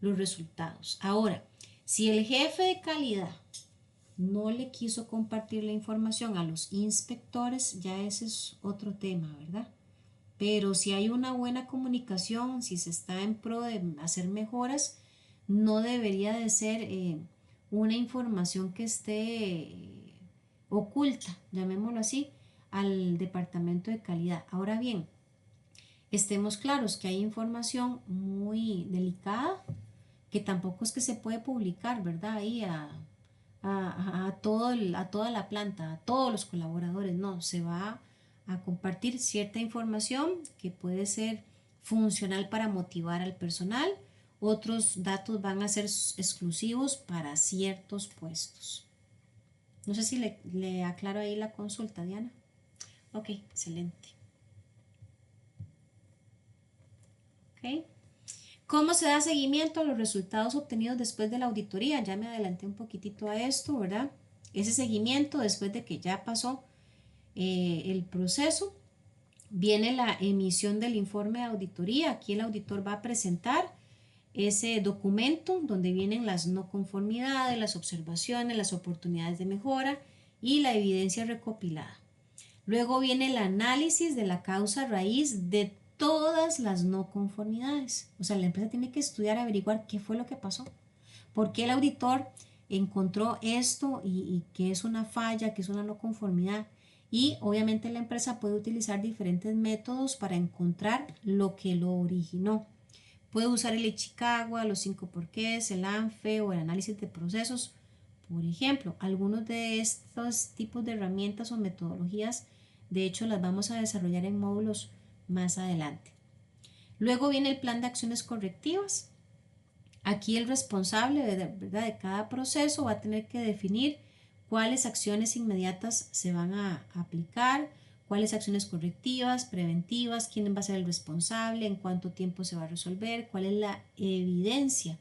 los resultados. Ahora, si el jefe de calidad no le quiso compartir la información a los inspectores, ya ese es otro tema, ¿verdad? Pero si hay una buena comunicación, si se está en pro de hacer mejoras, no debería de ser una información que esté oculta, llamémoslo así, al departamento de calidad. Ahora bien, estemos claros que hay información muy delicada que tampoco es que se puede publicar, ¿verdad? Ahí a toda la planta, a todos los colaboradores, no, se va a compartir cierta información que puede ser funcional para motivar al personal, otros datos van a ser exclusivos para ciertos puestos. No sé si le aclaro ahí la consulta, Diana. Ok, excelente. Ok. ¿Cómo se da seguimiento a los resultados obtenidos después de la auditoría? Ya me adelanté un poquitito a esto, ¿verdad? Ese seguimiento después de que ya pasó el proceso viene la emisión del informe de auditoría. Aquí el auditor va a presentar ese documento donde vienen las no conformidades, las observaciones, las oportunidades de mejora y la evidencia recopilada. Luego viene el análisis de la causa raíz de todas las no conformidades. O sea, la empresa tiene que estudiar, averiguar qué fue lo que pasó. ¿Por qué el auditor encontró esto y que es una falla, que es una no conformidad? Y obviamente la empresa puede utilizar diferentes métodos para encontrar lo que lo originó. Puede usar el Ichikawa, los 5 porqués, el ANFE o el análisis de procesos. Por ejemplo, algunos de estos tipos de herramientas o metodologías, de hecho, las vamos a desarrollar en módulos más adelante. Luego viene el plan de acciones correctivas. Aquí el responsable de cada proceso va a tener que definir cuáles acciones inmediatas se van a aplicar, cuáles acciones correctivas, preventivas, quién va a ser el responsable, en cuánto tiempo se va a resolver, cuál es la evidencia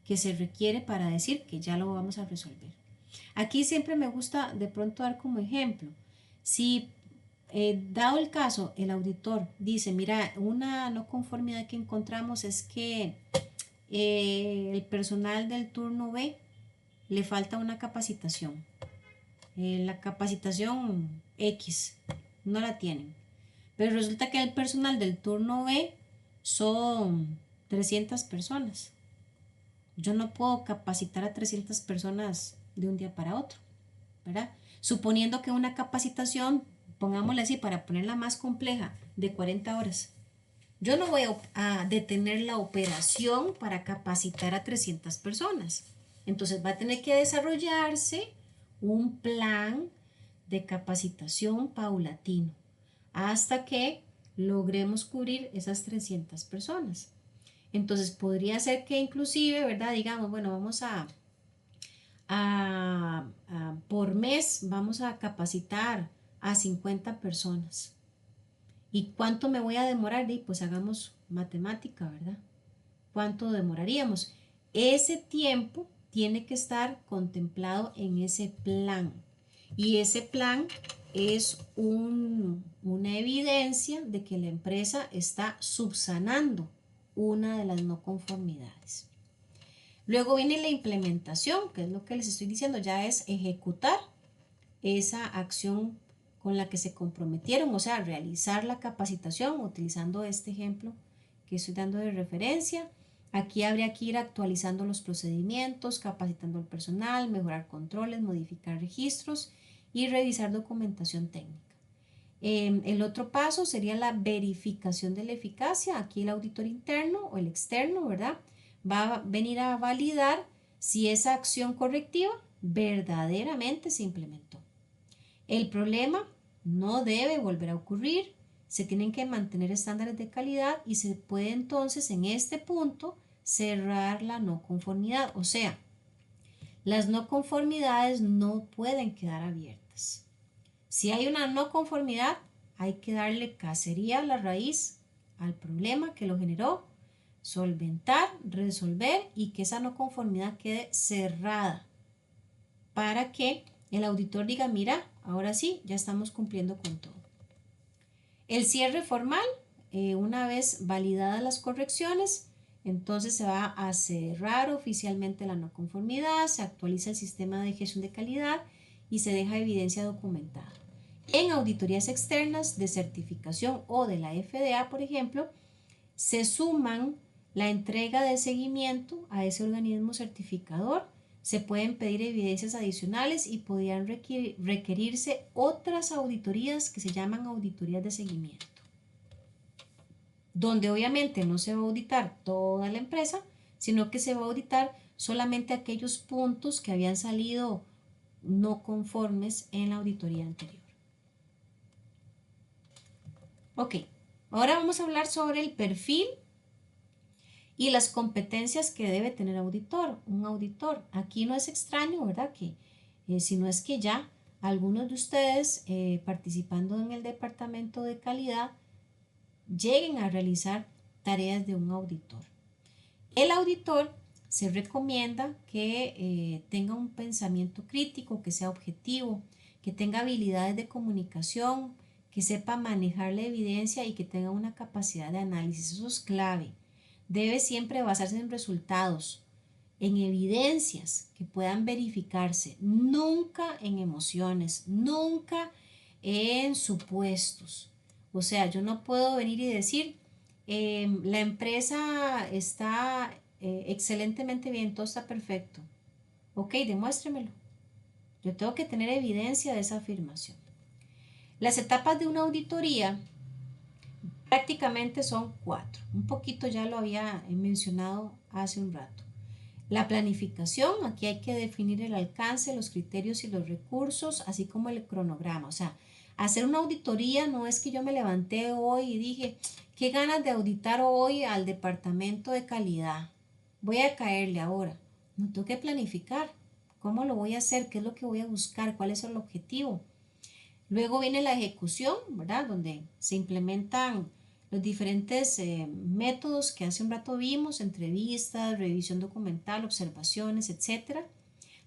que se requiere para decir que ya lo vamos a resolver. Aquí siempre me gusta de pronto dar como ejemplo, si dado el caso el auditor dice, mira, una no conformidad que encontramos es que el personal del turno B le falta una capacitación. La capacitación X no la tienen. Pero resulta que el personal del turno B son 300 personas. Yo no puedo capacitar a 300 personas de un día para otro, ¿verdad? Suponiendo que una capacitación, pongámosle así para ponerla más compleja, de 40 horas. Yo no voy a detener la operación para capacitar a 300 personas. Entonces va a tener que desarrollarse un plan de capacitación paulatino hasta que logremos cubrir esas 300 personas. Entonces podría ser que inclusive, ¿verdad? Digamos, bueno, vamos por mes vamos a capacitar a 50 personas. ¿Y cuánto me voy a demorar? Pues hagamos matemática, ¿verdad? ¿Cuánto demoraríamos? Ese tiempo tiene que estar contemplado en ese plan. Y ese plan es una evidencia de que la empresa está subsanando una de las no conformidades. Luego viene la implementación, que es lo que les estoy diciendo, ya es ejecutar esa acción con la que se comprometieron, o sea, realizar la capacitación utilizando este ejemplo que estoy dando de referencia. Aquí habría que ir actualizando los procedimientos, capacitando al personal, mejorar controles, modificar registros y revisar documentación técnica. El otro paso sería la verificación de la eficacia. Aquí el auditor interno o el externo, ¿verdad? Va a venir a validar si esa acción correctiva verdaderamente se implementó. El problema no debe volver a ocurrir, se tienen que mantener estándares de calidad y se puede entonces en este punto cerrar la no conformidad. O sea, las no conformidades no pueden quedar abiertas. Si hay una no conformidad, hay que darle cacería a la raíz, al problema que lo generó, solventar, resolver y que esa no conformidad quede cerrada para que el auditor diga, mira, ahora sí, ya estamos cumpliendo con todo. El cierre formal, una vez validadas las correcciones, entonces se va a cerrar oficialmente la no conformidad, se actualiza el sistema de gestión de calidad y se deja evidencia documentada. En auditorías externas de certificación o de la FDA, por ejemplo, se suman la entrega de seguimiento a ese organismo certificador, se pueden pedir evidencias adicionales y podrían requerirse otras auditorías que se llaman auditorías de seguimiento, donde obviamente no se va a auditar toda la empresa, sino que se va a auditar solamente aquellos puntos que habían salido no conformes en la auditoría anterior. Ok, ahora vamos a hablar sobre el perfil y las competencias que debe tener un auditor. Aquí no es extraño, ¿verdad? Que si no es que ya algunos de ustedes participando en el departamento de calidad lleguen a realizar tareas de un auditor. El auditor se recomienda que tenga un pensamiento crítico, que sea objetivo, que tenga habilidades de comunicación, que sepa manejar la evidencia y que tenga una capacidad de análisis. Eso es clave. Debe siempre basarse en resultados, en evidencias que puedan verificarse, nunca en emociones, nunca en supuestos. O sea, yo no puedo venir y decir, la empresa está excelentemente bien, todo está perfecto. Ok, demuéstremelo. Yo tengo que tener evidencia de esa afirmación. Las etapas de una auditoría prácticamente son 4. Un poquito ya lo había mencionado hace un rato. La planificación, aquí hay que definir el alcance, los criterios y los recursos, así como el cronograma. O sea, hacer una auditoría no es que yo me levanté hoy y dije, qué ganas de auditar hoy al departamento de calidad. Voy a caerle ahora. No tengo que planificar. ¿Cómo lo voy a hacer? ¿Qué es lo que voy a buscar? ¿Cuál es el objetivo? Luego viene la ejecución, ¿verdad? Donde se implementan los diferentes métodos que hace un rato vimos, entrevistas, revisión documental, observaciones, etcétera.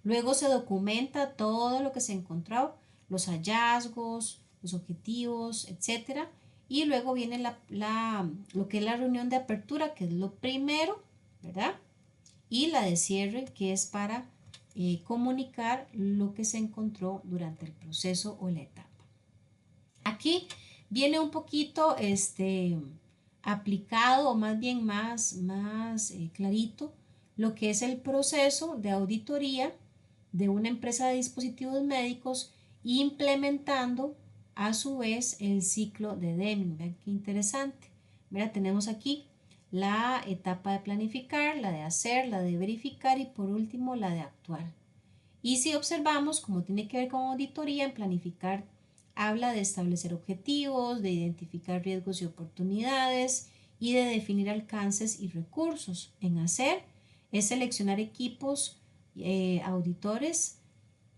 Luego se documenta todo lo que se encontró, los hallazgos, los objetivos, etcétera. Y luego viene lo que es la reunión de apertura, que es lo primero, ¿verdad? Y la de cierre, que es para comunicar lo que se encontró durante el proceso o la etapa. Aquí viene un poquito aplicado o más bien más clarito lo que es el proceso de auditoría de una empresa de dispositivos médicos implementando a su vez el ciclo de Deming. Vean qué interesante. Mira, tenemos aquí la etapa de planificar, la de hacer, la de verificar y por último la de actuar. Y si observamos, como tiene que ver con auditoría, en planificar habla de establecer objetivos, de identificar riesgos y oportunidades y de definir alcances y recursos. En hacer es seleccionar equipos auditores,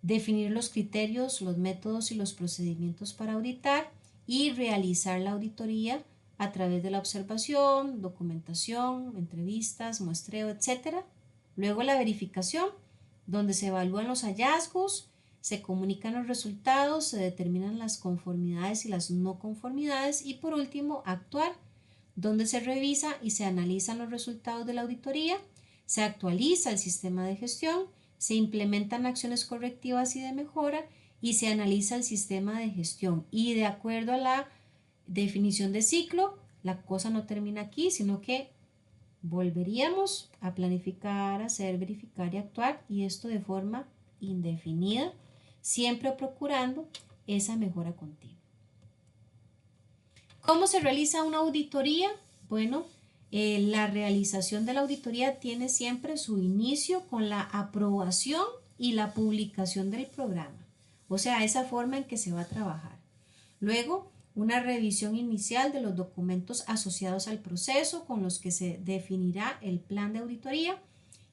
definir los criterios, los métodos y los procedimientos para auditar y realizar la auditoría a través de la observación, documentación, entrevistas, muestreo, etc. Luego la verificación, donde se evalúan los hallazgos, se comunican los resultados, se determinan las conformidades y las no conformidades y por último actuar, donde se revisa y se analizan los resultados de la auditoría, se actualiza el sistema de gestión, se implementan acciones correctivas y de mejora y se analiza el sistema de gestión. Y de acuerdo a la definición de ciclo, la cosa no termina aquí, sino que volveríamos a planificar, hacer, verificar y actuar, y esto de forma indefinida, siempre procurando esa mejora continua. ¿Cómo se realiza una auditoría? Bueno, la realización de la auditoría tiene siempre su inicio con la aprobación y la publicación del programa, o sea, esa forma en que se va a trabajar. Luego, una revisión inicial de los documentos asociados al proceso con los que se definirá el plan de auditoría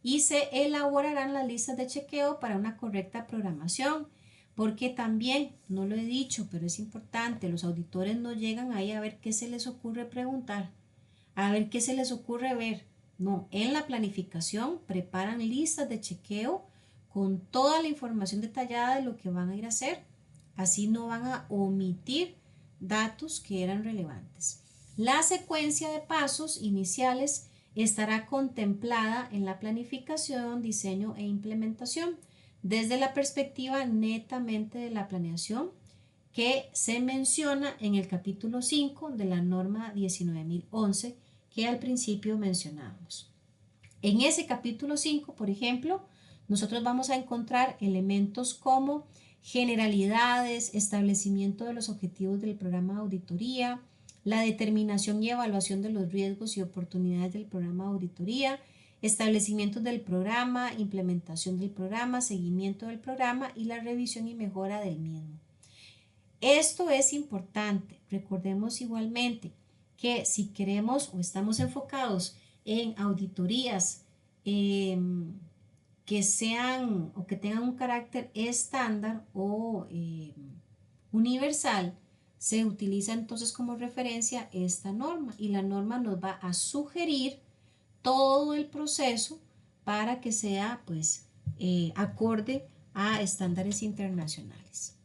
y se elaborarán las listas de chequeo para una correcta programación, porque también, no lo he dicho, pero es importante, los auditores no llegan ahí a ver qué se les ocurre preguntar, a ver qué se les ocurre ver. No, en la planificación preparan listas de chequeo con toda la información detallada de lo que van a ir a hacer. Así no van a omitir datos que eran relevantes. La secuencia de pasos iniciales estará contemplada en la planificación, diseño e implementación desde la perspectiva netamente de la planeación que se menciona en el capítulo 5 de la norma 19.011 que al principio mencionamos. En ese capítulo 5, por ejemplo, nosotros vamos a encontrar elementos como generalidades, establecimiento de los objetivos del programa de auditoría, la determinación y evaluación de los riesgos y oportunidades del programa de auditoría, establecimiento del programa, implementación del programa, seguimiento del programa y la revisión y mejora del mismo. Esto es importante. Recordemos igualmente que si queremos o estamos enfocados en auditorías que sean o que tengan un carácter estándar o universal, se utiliza entonces como referencia esta norma y la norma nos va a sugerir todo el proceso para que sea pues acorde a estándares internacionales.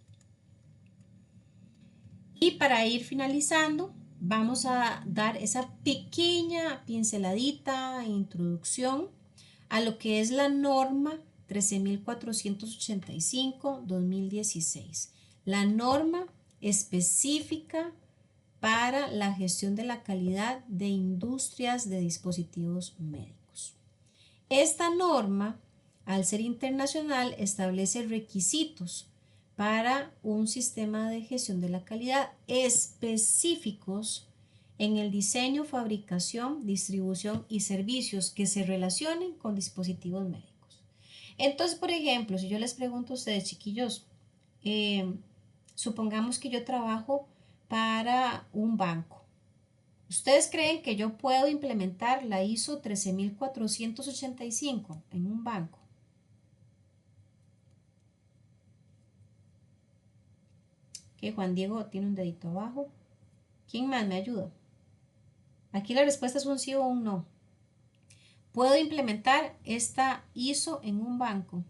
Y para ir finalizando, vamos a dar esa pequeña pinceladita, introducción a lo que es la norma 13.485/2016, la norma específica para la gestión de la calidad de industrias de dispositivos médicos. Esta norma, al ser internacional, establece requisitos para un sistema de gestión de la calidad específicos en el diseño, fabricación, distribución y servicios que se relacionen con dispositivos médicos. Entonces, por ejemplo, si yo les pregunto a ustedes, chiquillos, supongamos que yo trabajo para un banco. ¿Ustedes creen que yo puedo implementar la ISO 13485 en un banco? Que Juan Diego tiene un dedito abajo. ¿Quién más me ayuda? Aquí la respuesta es un sí o un no. ¿Puedo implementar esta ISO en un banco?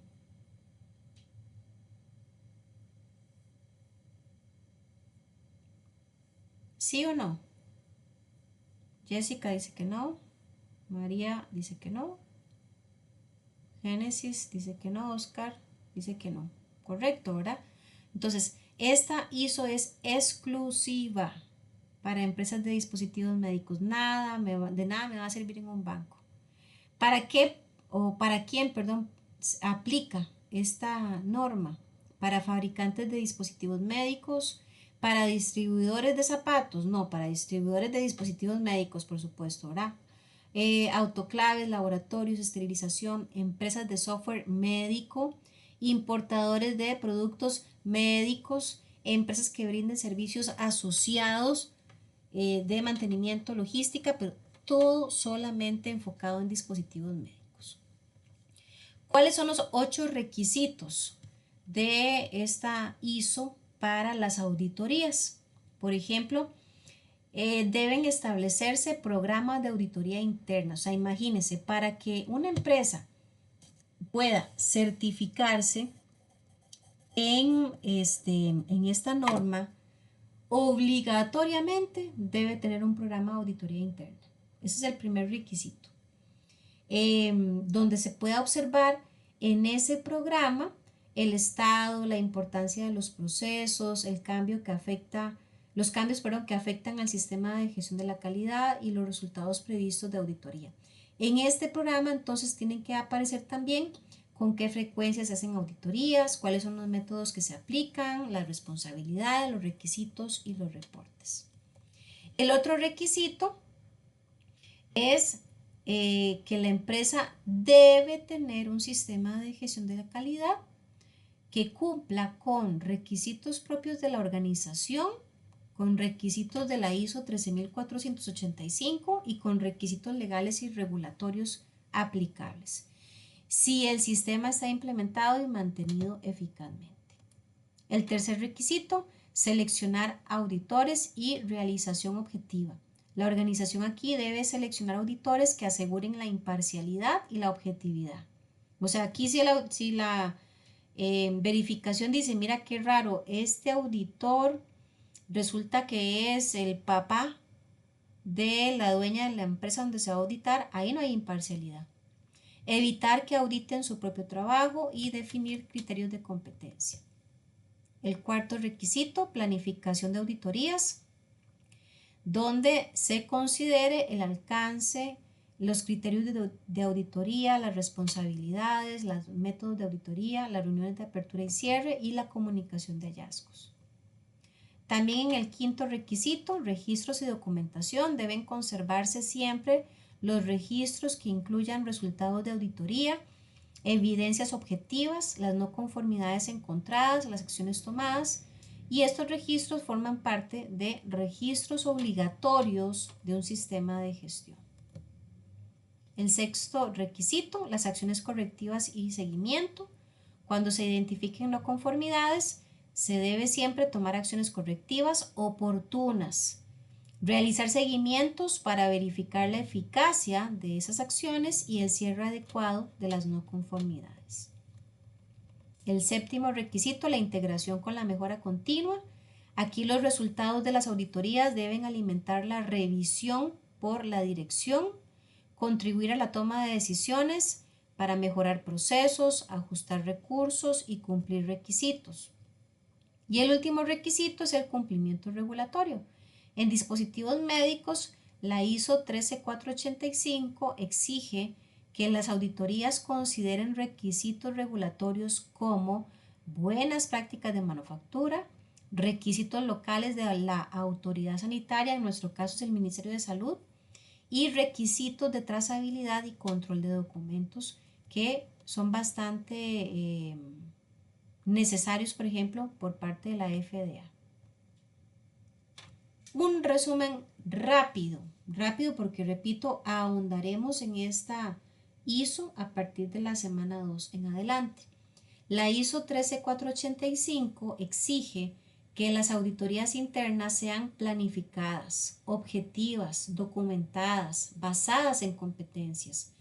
¿Sí o no? Jessica dice que no. María dice que no. Génesis dice que no. Oscar dice que no. Correcto, ¿verdad? Entonces, esta ISO es exclusiva para empresas de dispositivos médicos. De nada me va a servir en un banco. ¿Para qué o para quién, perdón, aplica esta norma? Para fabricantes de dispositivos médicos, para distribuidores de zapatos, no, para distribuidores de dispositivos médicos, por supuesto, ¿verdad? Autoclaves, laboratorios, esterilización, empresas de software médico, importadores de productos médicos, empresas que brinden servicios asociados de mantenimiento, logística, pero todo solamente enfocado en dispositivos médicos. ¿Cuáles son los 8 requisitos de esta ISO para las auditorías? Por ejemplo, deben establecerse programas de auditoría interna. O sea, imagínense, para que una empresa pueda certificarse en esta norma, obligatoriamente debe tener un programa de auditoría interna. Ese es el primer requisito. Donde se pueda observar en ese programa el estado, la importancia de los procesos, el cambio que afecta, los cambios que afectan al sistema de gestión de la calidad y los resultados previstos de auditoría. En este programa entonces tienen que aparecer también con qué frecuencia se hacen auditorías, cuáles son los métodos que se aplican, las responsabilidades, los requisitos y los reportes. El otro requisito es que la empresa debe tener un sistema de gestión de la calidad que cumpla con requisitos propios de la organización, con requisitos de la ISO 13485 y con requisitos legales y regulatorios aplicables, si el sistema está implementado y mantenido eficazmente. El tercer requisito, seleccionar auditores y realización objetiva. La organización aquí debe seleccionar auditores que aseguren la imparcialidad y la objetividad. O sea, aquí si la verificación dice, mira qué raro, este auditor resulta que es el papá de la dueña de la empresa donde se va a auditar, ahí no hay imparcialidad. Evitar que auditen su propio trabajo y definir criterios de competencia. El cuarto requisito, planificación de auditorías, donde se considere el alcance, los criterios de auditoría, las responsabilidades, los métodos de auditoría, las reuniones de apertura y cierre y la comunicación de hallazgos. También en el quinto requisito, registros y documentación, deben conservarse siempre los registros que incluyan resultados de auditoría, evidencias objetivas, las no conformidades encontradas, las acciones tomadas, y estos registros forman parte de registros obligatorios de un sistema de gestión. El sexto requisito, las acciones correctivas y seguimiento. Cuando se identifiquen no conformidades, se debe siempre tomar acciones correctivas oportunas, realizar seguimientos para verificar la eficacia de esas acciones y el cierre adecuado de las no conformidades. El séptimo requisito, la integración con la mejora continua. Aquí los resultados de las auditorías deben alimentar la revisión por la dirección, contribuir a la toma de decisiones para mejorar procesos, ajustar recursos y cumplir requisitos. Y el último requisito es el cumplimiento regulatorio. En dispositivos médicos, la ISO 13485 exige que las auditorías consideren requisitos regulatorios como buenas prácticas de manufactura, requisitos locales de la autoridad sanitaria, en nuestro caso es el Ministerio de Salud, y requisitos de trazabilidad y control de documentos que son bastante necesarios, por ejemplo, por parte de la FDA. Un resumen rápido porque repito, ahondaremos en esta ISO a partir de la semana 2 en adelante. La ISO 13485 exige que las auditorías internas sean planificadas, objetivas, documentadas, basadas en competencias,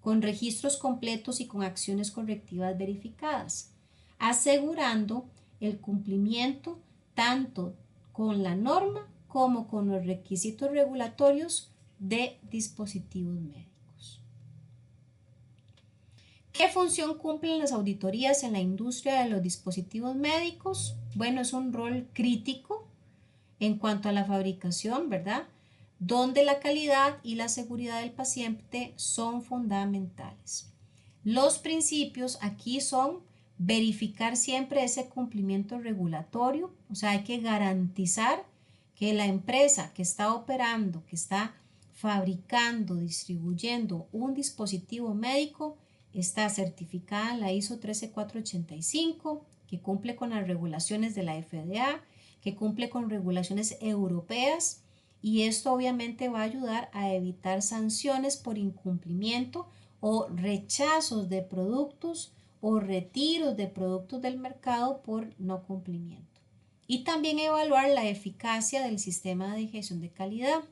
con registros completos y con acciones correctivas verificadas, asegurando el cumplimiento tanto con la norma como con los requisitos regulatorios de dispositivos médicos. ¿Qué función cumplen las auditorías en la industria de los dispositivos médicos? Bueno, es un rol crítico en cuanto a la fabricación, ¿verdad? Donde la calidad y la seguridad del paciente son fundamentales. Los principios aquí son verificar siempre ese cumplimiento regulatorio, o sea, hay que garantizar que la empresa que está operando, que está fabricando, distribuyendo un dispositivo médico, está certificada en la ISO 13485, que cumple con las regulaciones de la FDA, que cumple con regulaciones europeas, y esto obviamente va a ayudar a evitar sanciones por incumplimiento o rechazos de productos o retiros de productos del mercado por no cumplimiento. Y también evaluar la eficacia del sistema de gestión de calidad.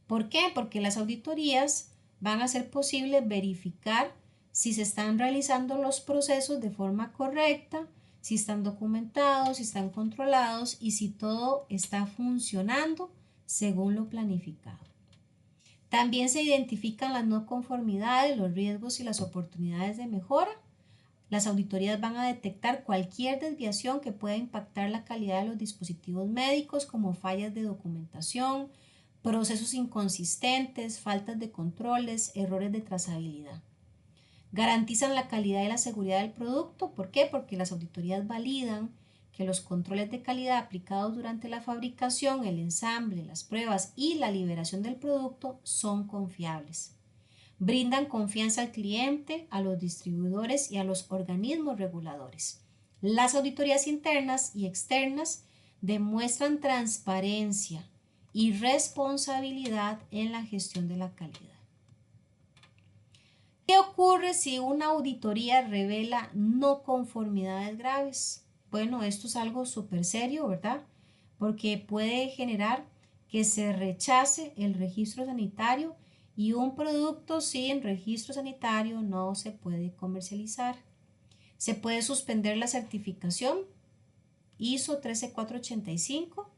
¿Por qué? Porque las auditorías van a hacer posible verificar si se están realizando los procesos de forma correcta, si están documentados, si están controlados y si todo está funcionando según lo planificado. También se identifican las no conformidades, los riesgos y las oportunidades de mejora. Las auditorías van a detectar cualquier desviación que pueda impactar la calidad de los dispositivos médicos, como fallas de documentación, procesos inconsistentes, faltas de controles, errores de trazabilidad. Garantizan la calidad y la seguridad del producto. ¿Por qué? Porque las auditorías validan que los controles de calidad aplicados durante la fabricación, el ensamble, las pruebas y la liberación del producto son confiables. Brindan confianza al cliente, a los distribuidores y a los organismos reguladores. Las auditorías internas y externas demuestran transparencia y responsabilidad en la gestión de la calidad. ¿Qué ocurre si una auditoría revela no conformidades graves? Bueno, esto es algo súper serio, ¿verdad? Porque puede generar que se rechace el registro sanitario y un producto sin registro sanitario no se puede comercializar. Se puede suspender la certificación ISO 13485.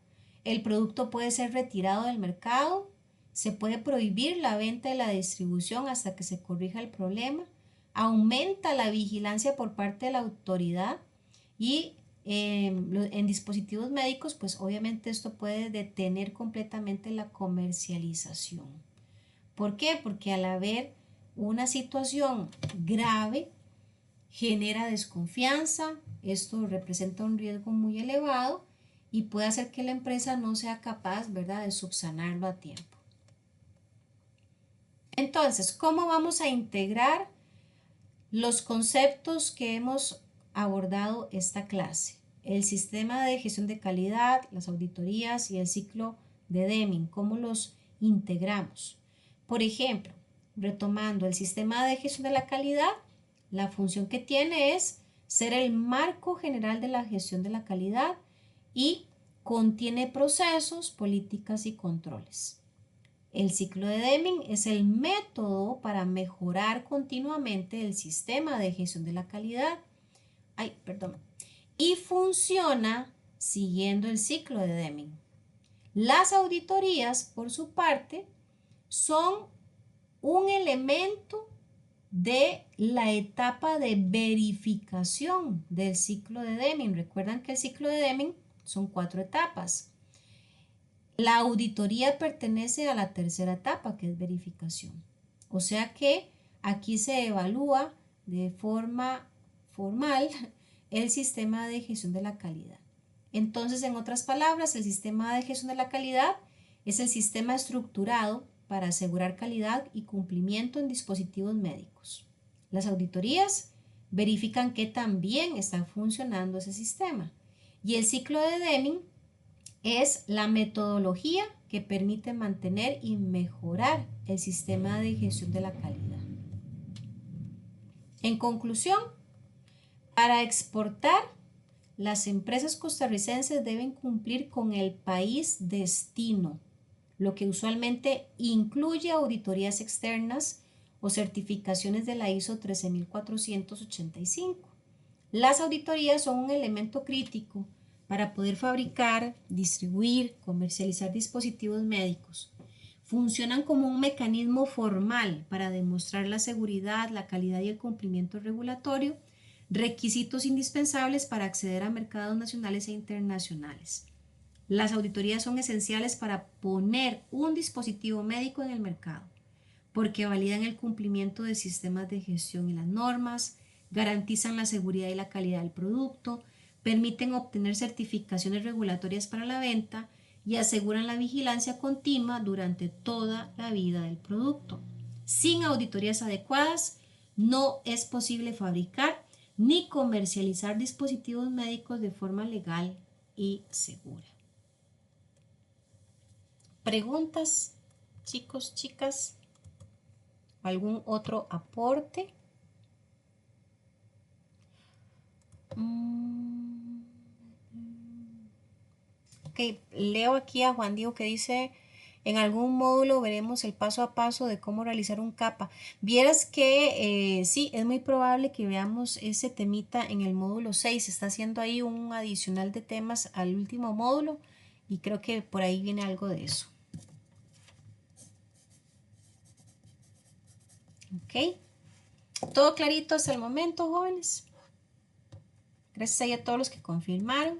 El producto puede ser retirado del mercado. Se puede prohibir la venta y la distribución hasta que se corrija el problema. Aumenta la vigilancia por parte de la autoridad y en dispositivos médicos, pues obviamente esto puede detener completamente la comercialización. ¿Por qué? Porque al haber una situación grave, genera desconfianza, esto representa un riesgo muy elevado y puede hacer que la empresa no sea capaz, ¿verdad?, de subsanarlo a tiempo. Entonces, ¿cómo vamos a integrar los conceptos que hemos abordado esta clase? El sistema de gestión de calidad, las auditorías y el ciclo de Deming, ¿cómo los integramos? Por ejemplo, retomando el sistema de gestión de la calidad, la función que tiene es ser el marco general de la gestión de la calidad y contiene procesos, políticas y controles. El ciclo de Deming es el método para mejorar continuamente el sistema de gestión de la calidad. Y funciona siguiendo el ciclo de Deming. Las auditorías, por su parte, son un elemento de la etapa de verificación del ciclo de Deming. Recuerdan que el ciclo de Deming son 4 etapas. La auditoría pertenece a la tercera etapa, que es verificación. O sea que aquí se evalúa de forma formal el sistema de gestión de la calidad. Entonces, en otras palabras, el sistema de gestión de la calidad es el sistema estructurado para asegurar calidad y cumplimiento en dispositivos médicos. Las auditorías verifican que también está funcionando ese sistema. Y el ciclo de Deming es la metodología que permite mantener y mejorar el sistema de gestión de la calidad. En conclusión, para exportar, las empresas costarricenses deben cumplir con el país destino, lo que usualmente incluye auditorías externas o certificaciones de la ISO 13485. Las auditorías son un elemento crítico para poder fabricar, distribuir, comercializar dispositivos médicos. Funcionan como un mecanismo formal para demostrar la seguridad, la calidad y el cumplimiento regulatorio, requisitos indispensables para acceder a mercados nacionales e internacionales. Las auditorías son esenciales para poner un dispositivo médico en el mercado, porque validan el cumplimiento de sistemas de gestión y las normas, garantizan la seguridad y la calidad del producto, permiten obtener certificaciones regulatorias para la venta y aseguran la vigilancia continua durante toda la vida del producto. Sin auditorías adecuadas, no es posible fabricar ni comercializar dispositivos médicos de forma legal y segura. ¿Preguntas, chicos, chicas? ¿Algún otro aporte? Ok, leo aquí a Juan Diego que dice, en algún módulo veremos el paso a paso de cómo realizar un CAPA. Vieras que sí, es muy probable que veamos ese temita en el módulo 6. Se está haciendo ahí un adicional de temas al último módulo y creo que por ahí viene algo de eso. Ok, todo clarito hasta el momento, jóvenes. Gracias a todos los que confirmaron.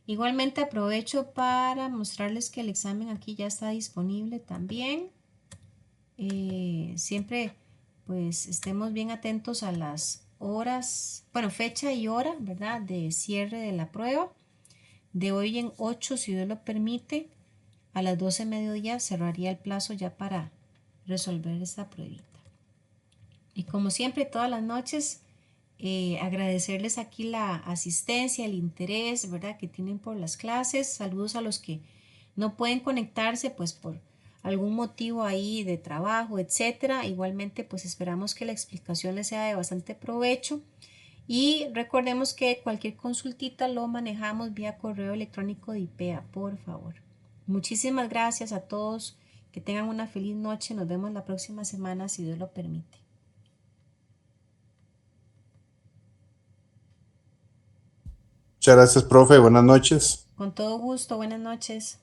Igualmente aprovecho para mostrarles que el examen aquí ya está disponible también. Siempre pues estemos bien atentos a las horas, bueno, fecha y hora, ¿verdad? De cierre de la prueba. De hoy en 8, si Dios lo permite, a las 12 de mediodía cerraría el plazo ya para resolver esta pruebita. Y como siempre, todas las noches, agradecerles aquí la asistencia, el interés, ¿verdad? Que tienen por las clases. Saludos a los que no pueden conectarse, pues por algún motivo ahí de trabajo, etcétera. Igualmente, pues esperamos que la explicación les sea de bastante provecho. Y recordemos que cualquier consultita lo manejamos vía correo electrónico de IPEA, por favor. Muchísimas gracias a todos. Que tengan una feliz noche. Nos vemos la próxima semana, si Dios lo permite. Muchas gracias, profe. Buenas noches. Con todo gusto, buenas noches.